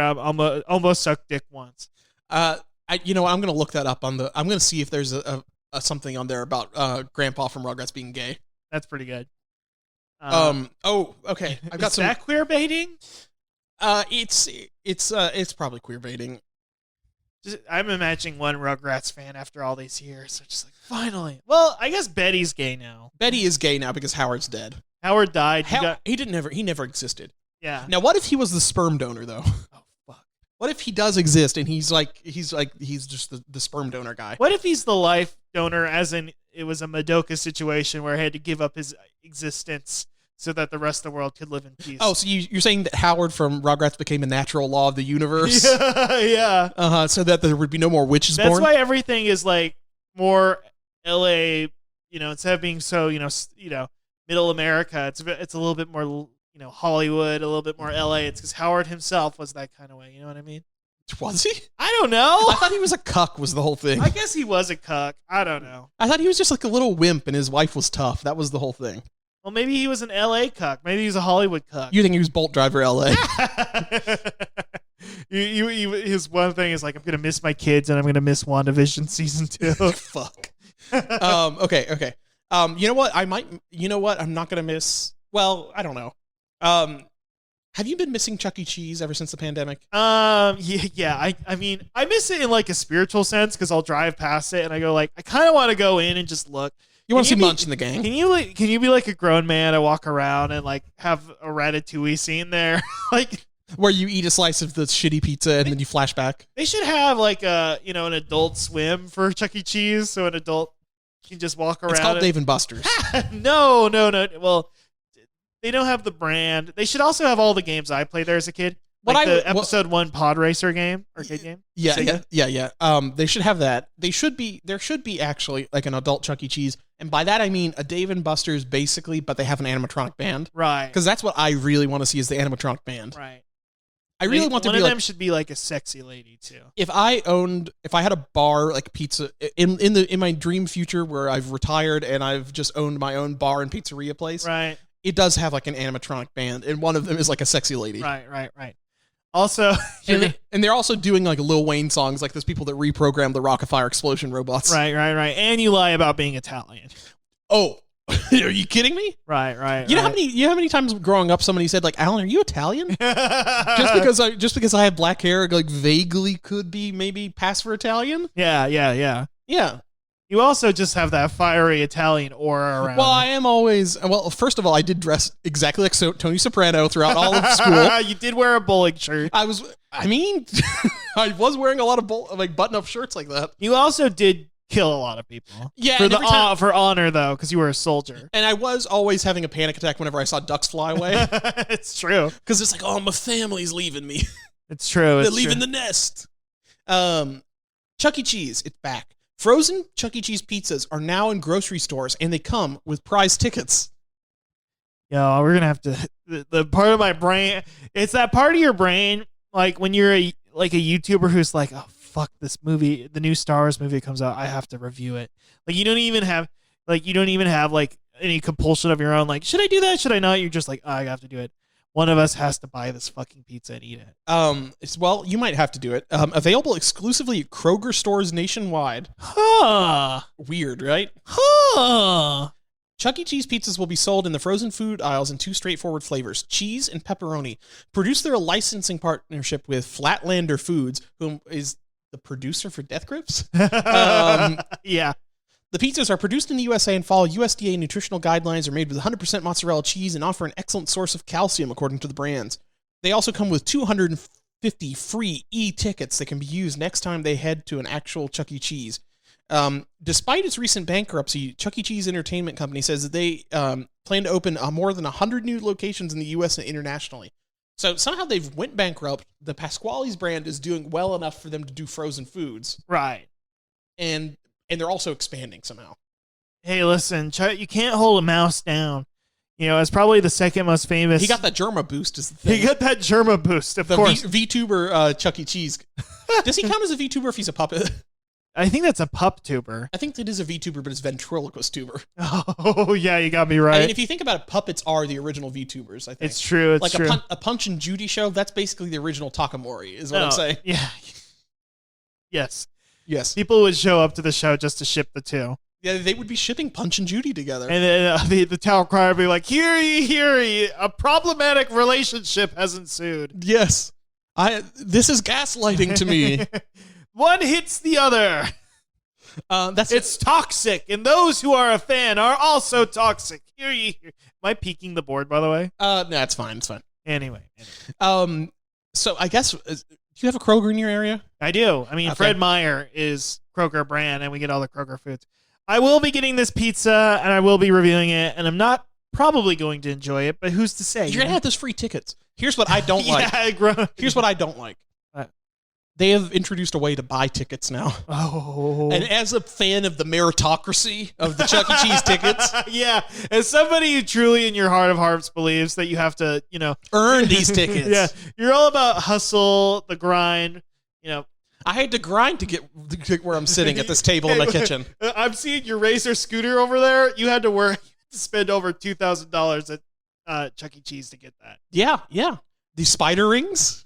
almost sucked dick once? I'm going to look that up I'm going to see if there's a something on there about Grandpa from Rugrats being gay. That's pretty good. Okay. I've got that queer baiting? It's probably queer baiting. I'm imagining one Rugrats fan after all these years. They're just like, finally. Well, I guess Betty's gay now. Betty is gay now because Howard's dead. Howard died. He never existed. Yeah. Now, what if he was the sperm donor though? Oh fuck. What if he does exist and he's just the sperm donor guy? What if he's the life donor, as in it was a Madoka situation where he had to give up his existence so that the rest of the world could live in peace? Oh, so you're saying that Howard from Rugrats became a natural law of the universe? Yeah. So that there would be no more witches born? That's why everything is like more LA, instead of being so, middle America, it's a little bit more, Hollywood, a little bit more LA. It's because Howard himself was that kind of way. You know what I mean? Was he? I don't know. I thought he was a cuck was the whole thing. I guess he was a cuck. I don't know. I thought he was just like a little wimp and his wife was tough. That was the whole thing. Well, maybe he was an LA cuck. Maybe he was a Hollywood cuck. You think he was Bolt Driver LA? His one thing is like, I'm gonna miss my kids and I'm gonna miss WandaVision season 2. Fuck. Okay. You know what? I'm not gonna miss. Well, I don't know. Have you been missing Chuck E. Cheese ever since the pandemic? Yeah. I mean, I miss it in like a spiritual sense because I'll drive past it and I go like, I kind of want to go in and just look. You want to see Munch in the gang? Can you be like a grown man and walk around and like have a Ratatouille scene there, like where you eat a slice of the shitty pizza and then you flash back? They should have like an Adult Swim for Chuck E. Cheese, so an adult can just walk around. It's called Dave and Buster's. No. Well, they don't have the brand. They should also have all the games I played there as a kid. Episode 1 Pod Racer game, arcade game. Yeah. They should have that. There should be actually like an adult Chuck E. Cheese, and by that I mean a Dave and Buster's basically, but they have an animatronic band, right? Because that's what I really want to see is the animatronic band, right? I really want to be one of like, them should be like a sexy lady too. If I had a bar like pizza in my dream future where I've retired and I've just owned my own bar and pizzeria place, right? It does have like an animatronic band, and one of them is like a sexy lady, right. Also, and they're also doing like Lil Wayne songs, like those people that reprogram the Rockafire explosion robots. Right. And you lie about being Italian. Oh, are you kidding me? Right. You know how many times growing up somebody said like, Alan, are you Italian? just because I have black hair, like vaguely could be maybe pass for Italian. Yeah. You also just have that fiery Italian aura around. Well, I am always. Well, first of all, I did dress exactly like Tony Soprano throughout all of school. You did wear a bowling shirt. I was wearing a lot of button-up shirts like that. You also did kill a lot of people. Yeah, for honor though, because you were a soldier. And I was always having a panic attack whenever I saw ducks fly away. It's true. Because it's like, oh, my family's leaving me. It's true. They're leaving the nest. Chuck E. Cheese, it's back. Frozen Chuck E. Cheese pizzas are now in grocery stores, and they come with prize tickets. Yo, we're gonna have to. The part of my brain, it's that part of your brain, like when you're a YouTuber who's like, oh fuck, this movie, the new Star Wars movie comes out, I have to review it. Like you don't even have any compulsion of your own. Like, should I do that? Should I not? You're just like, oh, I have to do it. One of us has to buy this fucking pizza and eat it. Well, you might have to do it. Available exclusively at Kroger stores nationwide. Huh. Weird, right? Huh. Chuck E. Cheese pizzas will be sold in the frozen food aisles in 2 straightforward flavors, cheese and pepperoni. Produced through a licensing partnership with Flatlander Foods, whom is the producer for Death Grips. Yeah. The pizzas are produced in the USA and follow USDA nutritional guidelines, are made with 100% mozzarella cheese, and offer an excellent source of calcium, according to the brands. They also come with 250 free e-tickets that can be used next time they head to an actual Chuck E. Cheese. Despite its recent bankruptcy, Chuck E. Cheese Entertainment Company says that they plan to open more than 100 new locations in the U.S. and internationally. So somehow they've went bankrupt. The Pasquale's brand is doing well enough for them to do frozen foods. Right. And they're also expanding somehow. Hey, listen, you can't hold a mouse down. You know, it's probably the second most famous. He got that Germa boost is the thing. He got that Germa boost, of course. VTuber Chuck E. Cheese. Does he count as a VTuber if he's a puppet? I think that's a pup tuber. I think it is a VTuber, but it's ventriloquist tuber. Oh, yeah, you got me right. I mean, if you think about it, puppets are the original VTubers, I think. It's true, it's like true. A Punch and Judy show, that's basically the original Takamori, is what I'm saying. Yeah. Yes. Yes. People would show up to the show just to ship the two. Yeah, they would be shipping Punch and Judy together. And then the tower crier would be like, hear ye, a problematic relationship has ensued. Yes. This is gaslighting to me. One hits the other. It's toxic, and those who are a fan are also toxic. Hear ye. Am I peeking the board, by the way? No, it's fine. It's fine. Anyway. So I guess, do you have a Kroger in your area? I do. I mean, Okay. Fred Meyer is Kroger brand, and we get all the Kroger foods. I will be getting this pizza, and I will be reviewing it, and I'm not probably going to enjoy it, but who's to say? You're going to have those free tickets. Here's what I don't like. Here's what I don't like. What? They have introduced a way to buy tickets now. Oh. And as a fan of the meritocracy of the Chuck E. Cheese tickets, Yeah, as somebody who truly in your heart of hearts believes that you have to, earn these tickets. Yeah, you're all about hustle, the grind, I had to grind to get where I'm sitting at this table in my kitchen. I'm seeing your Razor scooter over there. You had to spend over $2,000 at Chuck E. Cheese to get that. Yeah. These spider rings.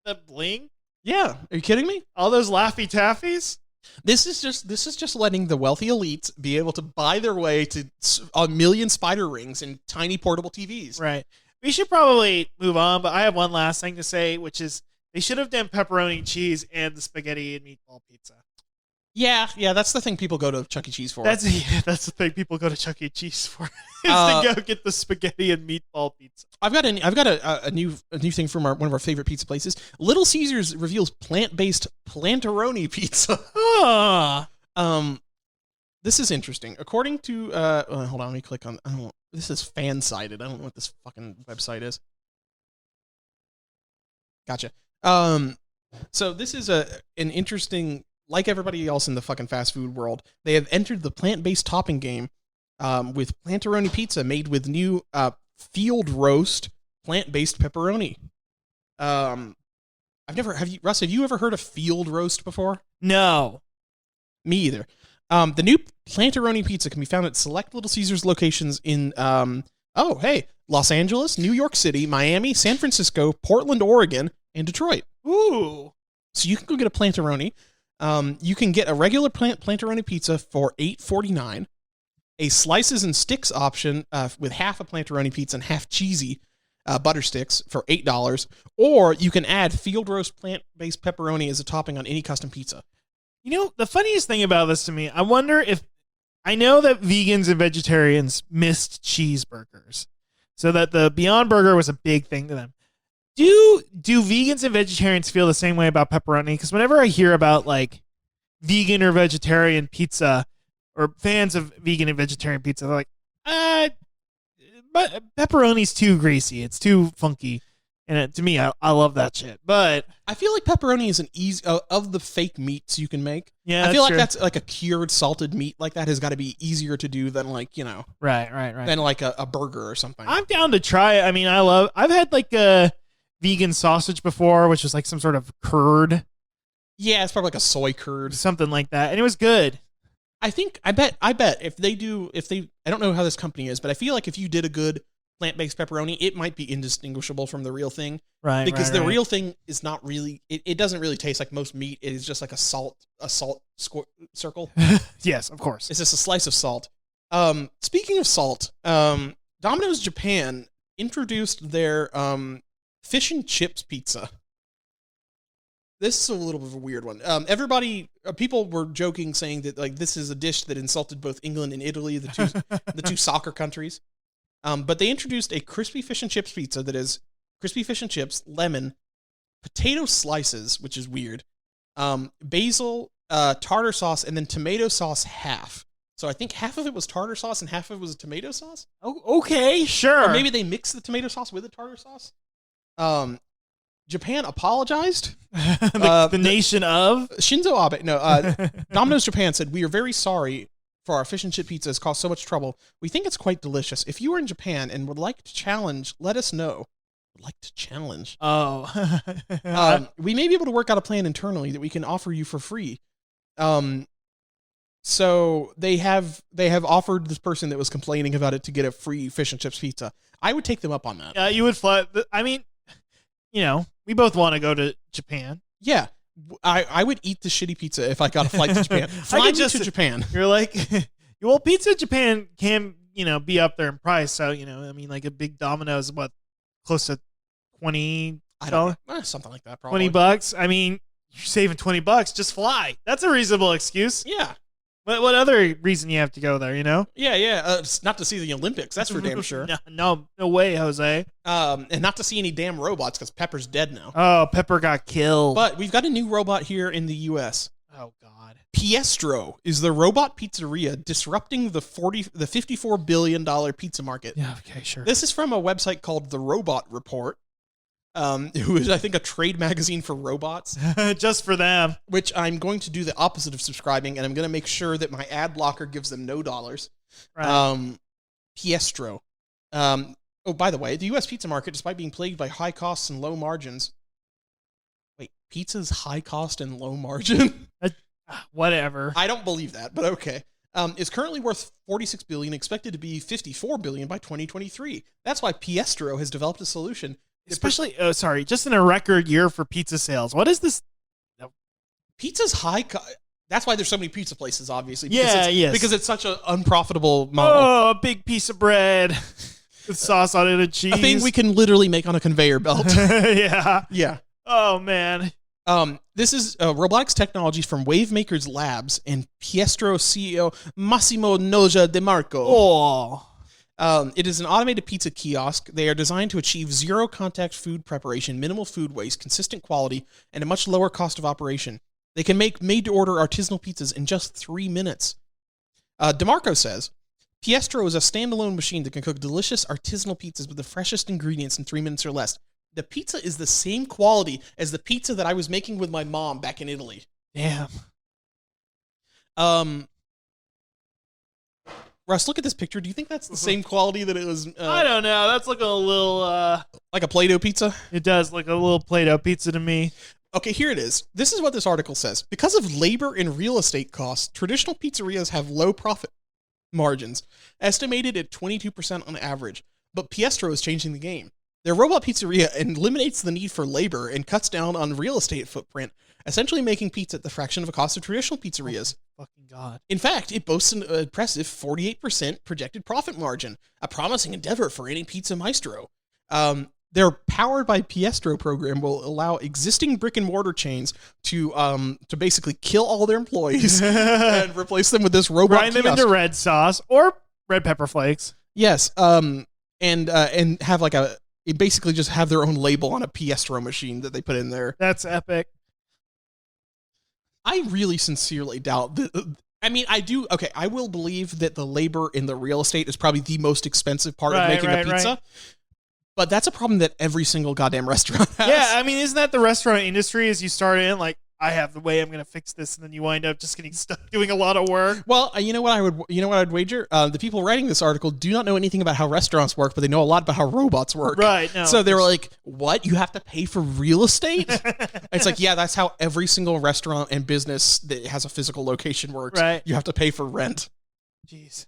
That bling. Yeah. Are you kidding me? All those Laffy Taffies. This is just letting the wealthy elites be able to buy their way to a million spider rings and tiny portable TVs. Right. We should probably move on, but I have one last thing to say, which is they should have done pepperoni cheese and the spaghetti and meatball pizza. Yeah, that's the thing people go to Chuck E. Cheese for. That's the thing people go to Chuck E. Cheese for, is to go get the spaghetti and meatball pizza. I've got a new thing from one of our favorite pizza places. Little Caesars reveals plant-based planteroni pizza. This is interesting. According to hold on, let me click on. This is fan-sided. I don't know what this fucking website is. Gotcha. So this is an interesting. Like everybody else in the fucking fast food world, they have entered the plant-based topping game with planteroni pizza made with new field roast plant-based pepperoni. Russ, have you ever heard of field roast before? No. Me either. The new planteroni pizza can be found at select Little Caesars locations in Los Angeles, New York City, Miami, San Francisco, Portland, Oregon, and Detroit. Ooh. So you can go get a planteroni. You can get a regular planteroni pizza for $8.49, a slices and sticks option with half a planteroni pizza and half cheesy butter sticks for $8, or you can add field roast plant-based pepperoni as a topping on any custom pizza. The funniest thing about this to me, I wonder if, I know that vegans and vegetarians missed cheeseburgers, so that the Beyond Burger was a big thing to them. Do vegans and vegetarians feel the same way about pepperoni? Because whenever I hear about like vegan or vegetarian pizza or fans of vegan and vegetarian pizza, they're like, but pepperoni's too greasy. It's too funky. And to me, I love that shit. But I feel like pepperoni is an easy of the fake meats you can make. Yeah, I feel like true. that's like a cured salted meat like that has got to be easier to do than like right. than like a burger or something. I'm down to try it. I mean, I've had like a vegan sausage before, which was like some sort of curd. Yeah, it's probably like a soy curd, something like that, and it was good. I bet if they I don't know how this company is, but I feel like if you did a good plant-based pepperoni, it might be indistinguishable from the real thing. Right. Because the real thing is not really, it doesn't really taste like most meat. It is just like a salt circle. Yes, of course. It's just a slice of salt. Speaking of salt, Domino's Japan introduced their fish and chips pizza. This is a little bit of a weird one. People were joking, saying that like this is a dish that insulted both England and Italy, the two soccer countries. But they introduced a crispy fish and chips pizza that is crispy fish and chips, lemon, potato slices, which is weird, basil, tartar sauce, and then tomato sauce half. So I think half of it was tartar sauce and half of it was tomato sauce. Oh, okay, sure. Or maybe they mixed the tomato sauce with the tartar sauce. Japan apologized. The nation of Shinzo Abe. No, Domino's Japan said, "We are very sorry for our fish and chip pizza has caused so much trouble. We think it's quite delicious. If you are in Japan and would like to challenge, let us know." Would like to challenge? Oh. We may be able to work out a plan internally that we can offer you for free. So they have offered this person that was complaining about it to get a free fish and chips pizza. I would take them up on that. Yeah, you would fly. I mean, we both want to go to Japan. Yeah. I would eat the shitty pizza if I got a flight to Japan. Fly me to Japan. You're like, well, pizza in Japan can, be up there in price. So, like a big Domino's is what, close to $20? Something like that, probably. $20. I mean, you're saving $20. Just fly. That's a reasonable excuse. Yeah. But what other reason you have to go there, Yeah. It's not to see the Olympics, that's for damn sure. No way, Jose. And not to see any damn robots, because Pepper's dead now. Oh, Pepper got killed. But we've got a new robot here in the U.S. Oh, God. Piestro is the robot pizzeria disrupting the $54 billion pizza market. Yeah, okay, sure. This is from a website called The Robot Report. Who is, I think, a trade magazine for robots. Just for them. Which I'm going to do the opposite of subscribing, and I'm going to make sure that my ad blocker gives them no dollars. Right. Piestro. By the way, the U.S. pizza market, despite being plagued by high costs and low margins... Wait, pizza's high cost and low margin? Whatever. I don't believe that, but okay. Is currently worth $46 billion, expected to be $54 billion by 2023. That's why Piestro has developed a solution... Especially, just in a record year for pizza sales. What is this? Pizza's high. That's why there's so many pizza places, obviously. Because it's such an unprofitable model. Oh, a big piece of bread with sauce on it and cheese. A thing we can literally make on a conveyor belt. Yeah. Yeah. Oh, man. This is robotics technology from Wavemakers Labs and Piestro CEO Massimo Noja De Marco. Oh. It is an automated pizza kiosk. They are designed to achieve zero-contact food preparation, minimal food waste, consistent quality, and a much lower cost of operation. They can make made-to-order artisanal pizzas in just 3 minutes. DeMarco says, Piestro is a standalone machine that can cook delicious artisanal pizzas with the freshest ingredients in 3 minutes or less. The pizza is the same quality as the pizza that I was making with my mom back in Italy. Damn. Russ, look at this picture. Do you think that's the same quality that it was? I don't know. That's looking a little... like a Play-Doh pizza? It does look a little Play-Doh pizza to me. Okay, here it is. This is what this article says. Because of labor and real estate costs, traditional pizzerias have low profit margins, estimated at 22% on average. But Piestro is changing the game. Their robot pizzeria eliminates the need for labor and cuts down on real estate footprint, essentially making pizza at the fraction of the cost of traditional pizzerias. Oh, fucking God. In fact, it boasts an impressive 48% projected profit margin, a promising endeavor for any pizza maestro. Their Powered by Piestro program will allow existing brick-and-mortar chains to basically kill all their employees and replace them with this robot Grind them into red sauce or red pepper flakes. Yes, and have like basically just have their own label on a Piestro machine that they put in there. That's epic. I really sincerely doubt that. I mean, I will believe that the labor in the real estate is probably the most expensive part of making a pizza. Right. But that's a problem that every single goddamn restaurant has. Yeah, I mean, isn't that the restaurant industry? As you start in, like, I have the way I'm going to fix this, and then you wind up just getting stuck doing a lot of work. Well, you know what I'd wager? The people writing this article do not know anything about how restaurants work, but they know a lot about how robots work. Right. No, so they were like, "What? You have to pay for real estate?" It's like, yeah, that's how every single restaurant and business that has a physical location works. Right. You have to pay for rent. Jeez,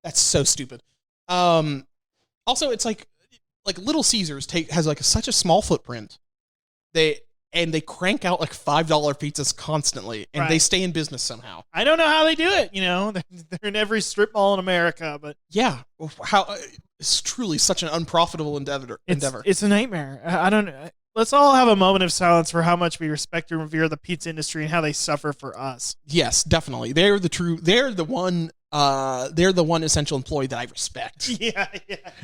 that's so stupid. Also, it's like Little Caesars has like such a small footprint. and they crank out like $5 pizzas constantly, and they stay in business somehow. I don't know how they do it. They're in every strip mall in America, but yeah, how it's truly such an unprofitable endeavor. It's a nightmare. I don't know. Let's all have a moment of silence for how much we respect and revere the pizza industry and how they suffer for us. Yes, definitely. They're the one essential employee that I respect. Yeah.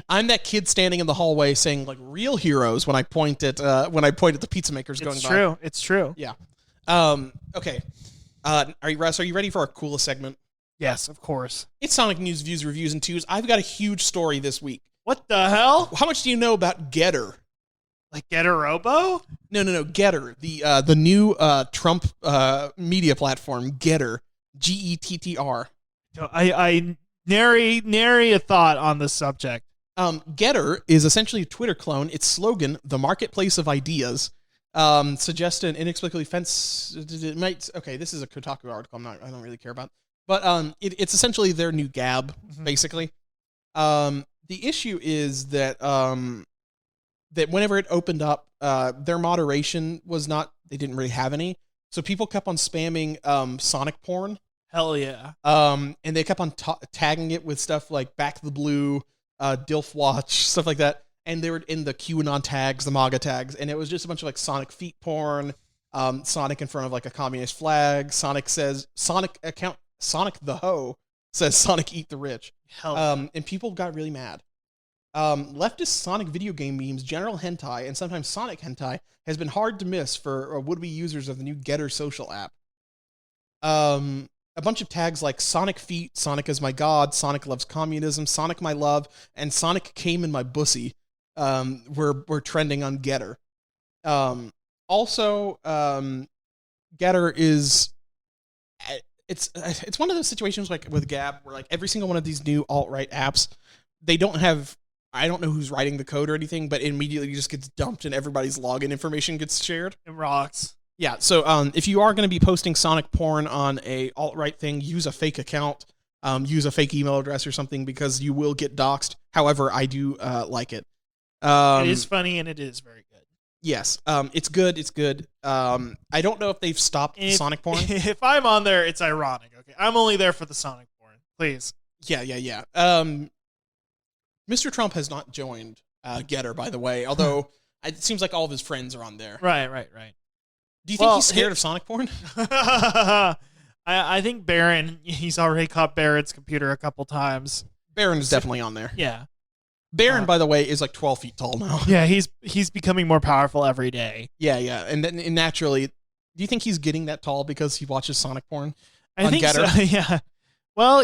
I'm that kid standing in the hallway saying like real heroes when I point at the pizza makers going by. It's true. Yeah. Okay. Are you ready for our coolest segment? Yes, of course. It's Sonic News, Views, Reviews, and Twos. I've got a huge story this week. What the hell? How much do you know about GETTR? Like GETTR Robo? No. GETTR, the new Trump media platform. GETTR, GETTR. I nary a thought on this subject. GETTR is essentially a Twitter clone. Its slogan, "The Marketplace of Ideas," suggests an inexplicably this is a Kotaku article. I don't really care about, but it's essentially their new Gab, basically. The issue is that that whenever it opened up, their moderation was not. They didn't really have any, so people kept on spamming Sonic porn. Hell yeah. And they kept on tagging it with stuff like Back the Blue, Dilf Watch, stuff like that. And they were in the QAnon tags, the MAGA tags, and it was just a bunch of like Sonic feet porn, Sonic in front of like a communist flag. Sonic the Ho says Sonic eat the rich. Hell yeah. And people got really mad. Leftist Sonic video game memes, general hentai, and sometimes Sonic hentai has been hard to miss for would-be users of the new GETTR social app. A bunch of tags like Sonic feet, Sonic is my god, Sonic loves communism, Sonic my love, and Sonic came in my bussy were trending on GETTR. Also, GETTR is it's one of those situations like with Gab where like every single one of these new alt-right apps, they don't have, I don't know who's writing the code or anything, but it immediately just gets dumped and everybody's login information gets shared. It rocks. Yeah, so if you are going to be posting Sonic porn on a alt-right thing, use a fake account, use a fake email address or something, because you will get doxxed. However, I do like it. It is funny and it is very good. Yes, it's good. It's good. I don't know if they've stopped Sonic porn. If I'm on there, it's ironic. Okay, I'm only there for the Sonic porn. Please. Yeah. Mr. Trump has not joined GETTR, by the way, although it seems like all of his friends are on there. Right. Do you think he's scared of Sonic porn? I think Baron, he's already caught Baron's computer a couple times. Baron is definitely on there. Yeah. Baron, by the way, is like 12 feet tall now. Yeah, he's becoming more powerful every day. Yeah. And then naturally, do you think he's getting that tall because he watches Sonic porn? I think so, yeah. Well,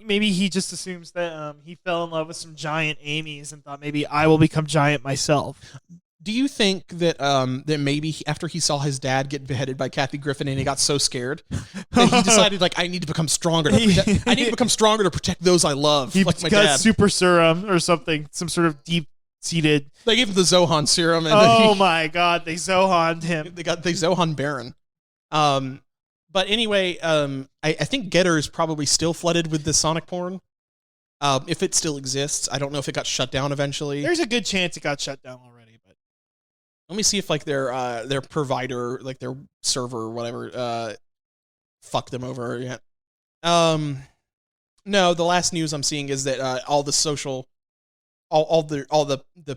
maybe he just assumes that he fell in love with some giant Amy's and thought maybe I will become giant myself. Do you think that that maybe after he saw his dad get beheaded by Kathy Griffin and he got so scared that he decided like I need to become stronger. I need to become stronger to protect those I love. He like my got dad. super serum or something, some sort of deep-seated. They gave him the Zohan serum. And my God, they Zohan'd him. They Zohan Baron. But anyway, I think GETTR is probably still flooded with the Sonic porn. If it still exists, I don't know if it got shut down eventually. There's a good chance it got shut down already. Let me see if like their provider, like their server or whatever, fucked them over yet. No, the last news I'm seeing is that all the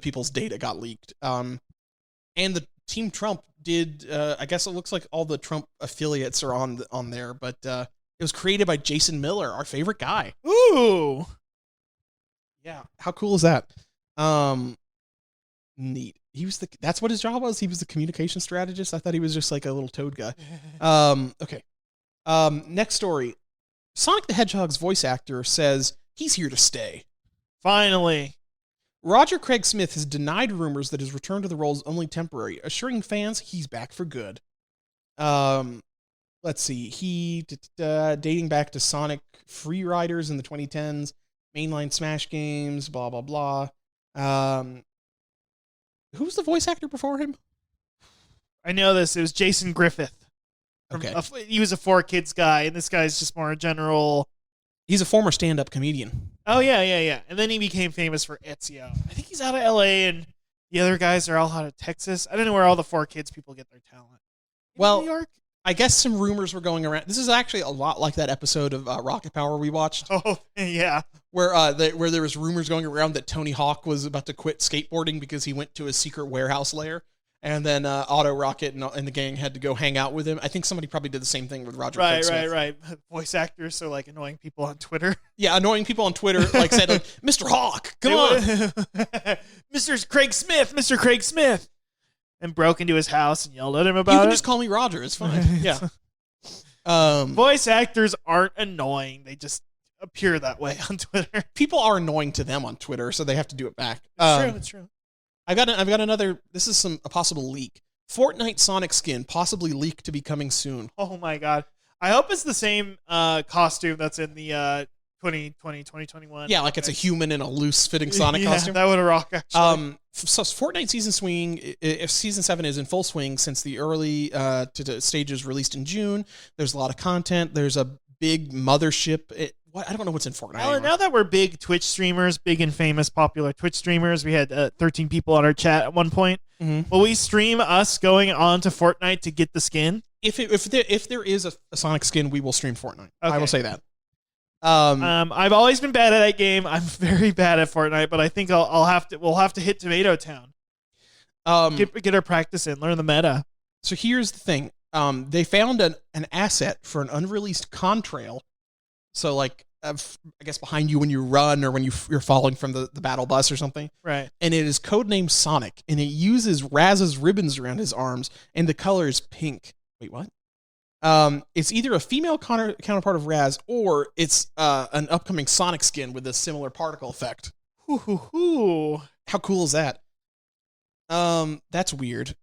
people's data got leaked. And the Team Trump did. I guess it looks like all the Trump affiliates are on there, but it was created by Jason Miller, our favorite guy. Ooh, yeah. How cool is that? Neat. That's what his job was. He was the communication strategist. I thought he was just like a little toad guy. Okay. Next story. Sonic the Hedgehog's voice actor says he's here to stay. Finally. Roger Craig Smith has denied rumors that his return to the role is only temporary, assuring fans he's back for good. Let's see. He dating back to Sonic Free Riders in the 2010s, mainline Smash games, blah blah blah. Who was the voice actor before him? I know this. It was Jason Griffith. Okay. He was a 4Kids guy, and this guy's just more a general. He's a former stand-up comedian. Oh, yeah. And then he became famous for Ezio. I think he's out of L.A., and The other guys are all out of Texas. I don't know where all the 4Kids people get their talent. Maybe Well, New York. I guess some rumors were going around. This is actually a lot like that episode of Rocket Power we watched. Oh yeah, where there was rumors going around that Tony Hawk was about to quit skateboarding because he went to his secret warehouse lair, and then Otto Rocket and the gang had to go hang out with him. I think somebody probably did the same thing with Roger Craig Smith. Right. Voice actors, so like annoying people on Twitter. Yeah, annoying people on Twitter like said, like, "Mr. Hawk, come on, Mr. Craig Smith," and broke into his house and yelled at him about it. You can just call me Roger. It's fine." Yeah. Voice actors aren't annoying; they just appear that way on Twitter. People are annoying to them on Twitter, so they have to do it back. It's true. I've got another. This is a possible leak. Fortnite Sonic skin possibly leaked to be coming soon. Oh my god! I hope it's the same costume that's in the 2021. Yeah, like it's a human in a loose fitting Sonic costume. That would rock. Actually. So Fortnite season swing, if season 7 is in full swing since the early to stages released in June. There's a lot of content. There's a big mothership. I don't know what's in Fortnite. Now that we're big Twitch streamers, big and famous, popular Twitch streamers, we had 13 people on our chat at one point. Mm-hmm. Will we stream us going on to Fortnite to get the skin? If there is a Sonic skin, we will stream Fortnite. Okay. I will say that. I've always been bad at that game. I'm very bad at Fortnite, but I think we'll have to hit Tomato Town. Get our practice in, learn the meta. So here's the thing. They found an asset for an unreleased contrail. So like, I guess behind you when you run or when you're falling from the battle bus or something. Right. And it is codenamed Sonic, and it uses Raz's ribbons around his arms, and the color is pink. Wait, what? It's either a female counterpart of Raz, or it's an upcoming Sonic skin with a similar particle effect. Ooh. How cool is that? That's weird.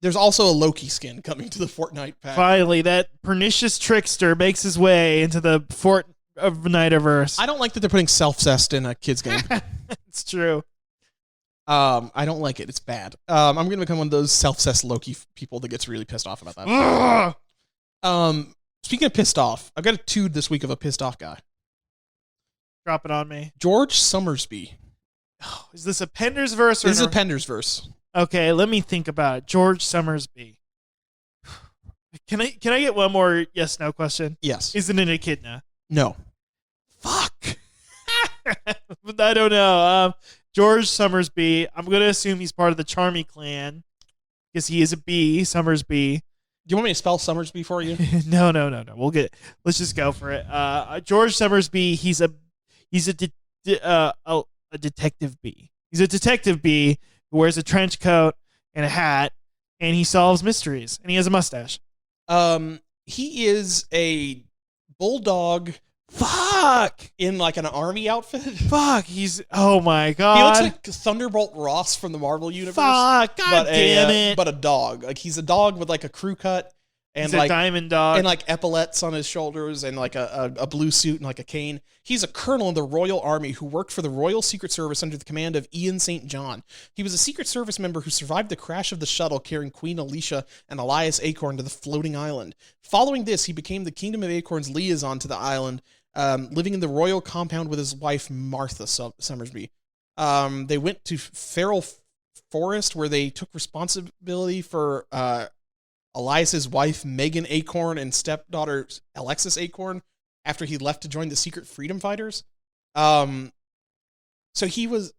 There's also a Loki skin coming to the Fortnite pack. Finally, that pernicious trickster makes his way into the Fortnite-averse. I don't like that they're putting self-cessed in a kid's game. It's true. I don't like it. It's bad. I'm going to become one of those self-cessed Loki people that gets really pissed off about that. Speaking of pissed off, I've got a tood this week of a pissed off guy. Drop it on me. George Sommersby. Oh, is this a Pendersverse? This is a Pendersverse. Okay, let me think about it. George Sommersby. Can I get one more yes/no question? Yes. Is it an echidna? No. Fuck. I don't know. George Sommersby. I'm gonna assume he's part of the Charmy clan because he is a bee. Sommersby. Do you want me to spell Sommersby for you? No. Let's just go for it. George Sommersby. He's a detective bee. He's a detective bee who wears a trench coat and a hat, and he solves mysteries, and he has a mustache. He is a bulldog. Fuck! In like an army outfit. Fuck! Oh my god! He looks like Thunderbolt Ross from the Marvel universe. Fuck! God damn it! But a dog. Like he's a dog with like a crew cut and he's like a diamond dog and like epaulets on his shoulders and like a blue suit and like a cane. He's a colonel in the Royal Army who worked for the Royal Secret Service under the command of Ian St. John. He was a Secret Service member who survived the crash of the shuttle carrying Queen Alicia and Elias Acorn to the floating island. Following this, he became the Kingdom of Acorn's liaison to the island, living in the royal compound with his wife, Martha Sommersby. They went to Feral Forest, where they took responsibility for Elias's wife, Megan Acorn, and stepdaughter, Alexis Acorn, after he left to join the Secret Freedom Fighters. So he's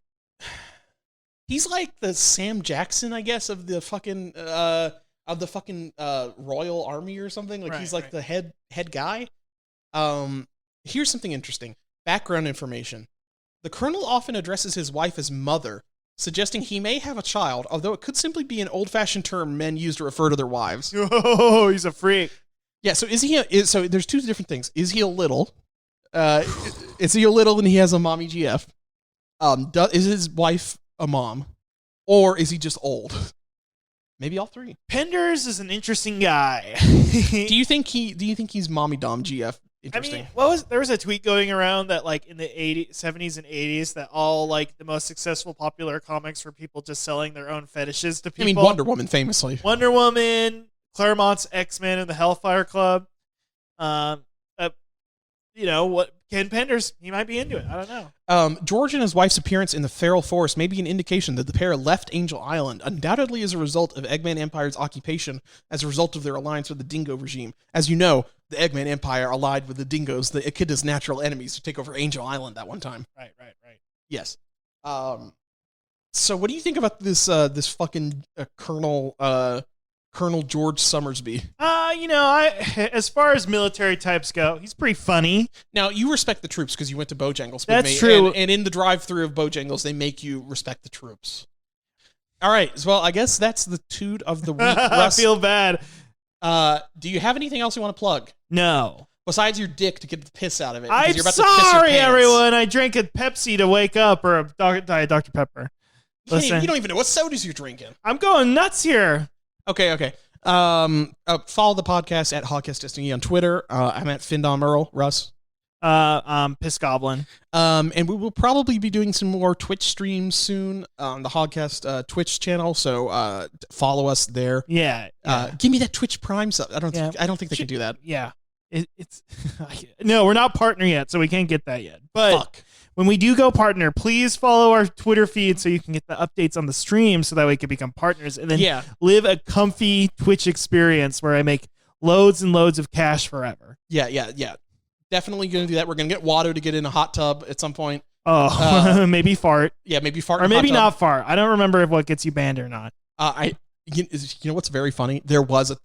like the Sam Jackson, I guess, of the fucking Royal Army or something. Like he's like the head guy. Here's something interesting. Background information. The colonel often addresses his wife as mother, suggesting he may have a child, although it could simply be an old-fashioned term men use to refer to their wives. Oh, he's a freak. Yeah, so so there's two different things. Is he a little? Is he a little and he has a mommy GF? Is his wife a mom? Or is he just old? Maybe all three. Penders is an interesting guy. Do you think he's mommy dom GF? Interesting. I mean, there was a tweet going around that like in the 70s and 80s that all like the most successful popular comics were people just selling their own fetishes to people. I mean, Wonder Woman famously. Wonder Woman, Claremont's X-Men and the Hellfire Club. you know, what Ken Penders, he might be into it. I don't know. George and his wife's appearance in the feral forest may be an indication that the pair left Angel Island, undoubtedly as a result of Eggman Empire's occupation, as a result of their alliance with the Dingo regime. As you know, the Eggman Empire allied with the Dingoes, the Echidna's natural enemies, to take over Angel Island that one time. Right. Yes. So what do you think about this this fucking Colonel George Sommersby? You know, as far as military types go, he's pretty funny. Now, you respect the troops because you went to Bojangles with That's me. true. And in the drive-thru of Bojangles, they make you respect the troops. All right. Well, I guess that's the toot of the week. I feel bad. Do you have anything else you want to plug? No. Besides your dick to get the piss out of it. I'm because you're about to piss your sorry, pants. everyone. I drank a Pepsi to wake up, or a Diet Dr. Pepper. Listen, You don't even know what sodas you're drinking. I'm going nuts here. Okay. Follow the podcast at Hogcast Destiny on Twitter. I'm at Findom Earl. Russ. Piss Goblin. And we will probably be doing some more Twitch streams soon on the Hogcast Twitch channel. So follow us there. Yeah. Give me that Twitch Prime sub. I don't think they can do that. Yeah. It's no, we're not partner yet, so we can't get that yet. But Fuck. when we do go partner, please follow our Twitter feed so you can get the updates on the stream, so that we can become partners and then live a comfy Twitch experience where I make loads and loads of cash forever. Yeah. Definitely going to do that. We're going to get Watto to get in a hot tub at some point. Oh, maybe fart. Yeah, maybe fart. Or in a maybe hot tub. not fart. I don't remember if what gets you banned or not. You know what's very funny? There was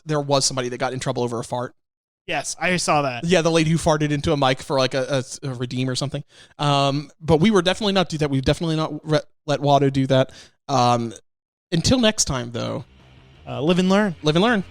somebody that got in trouble over a fart. Yes, I saw that. Yeah, the lady who farted into a mic for like a redeem or something. But we were definitely not do that. We've definitely not let Watto do that. Until next time, though. Live and learn. Live and learn.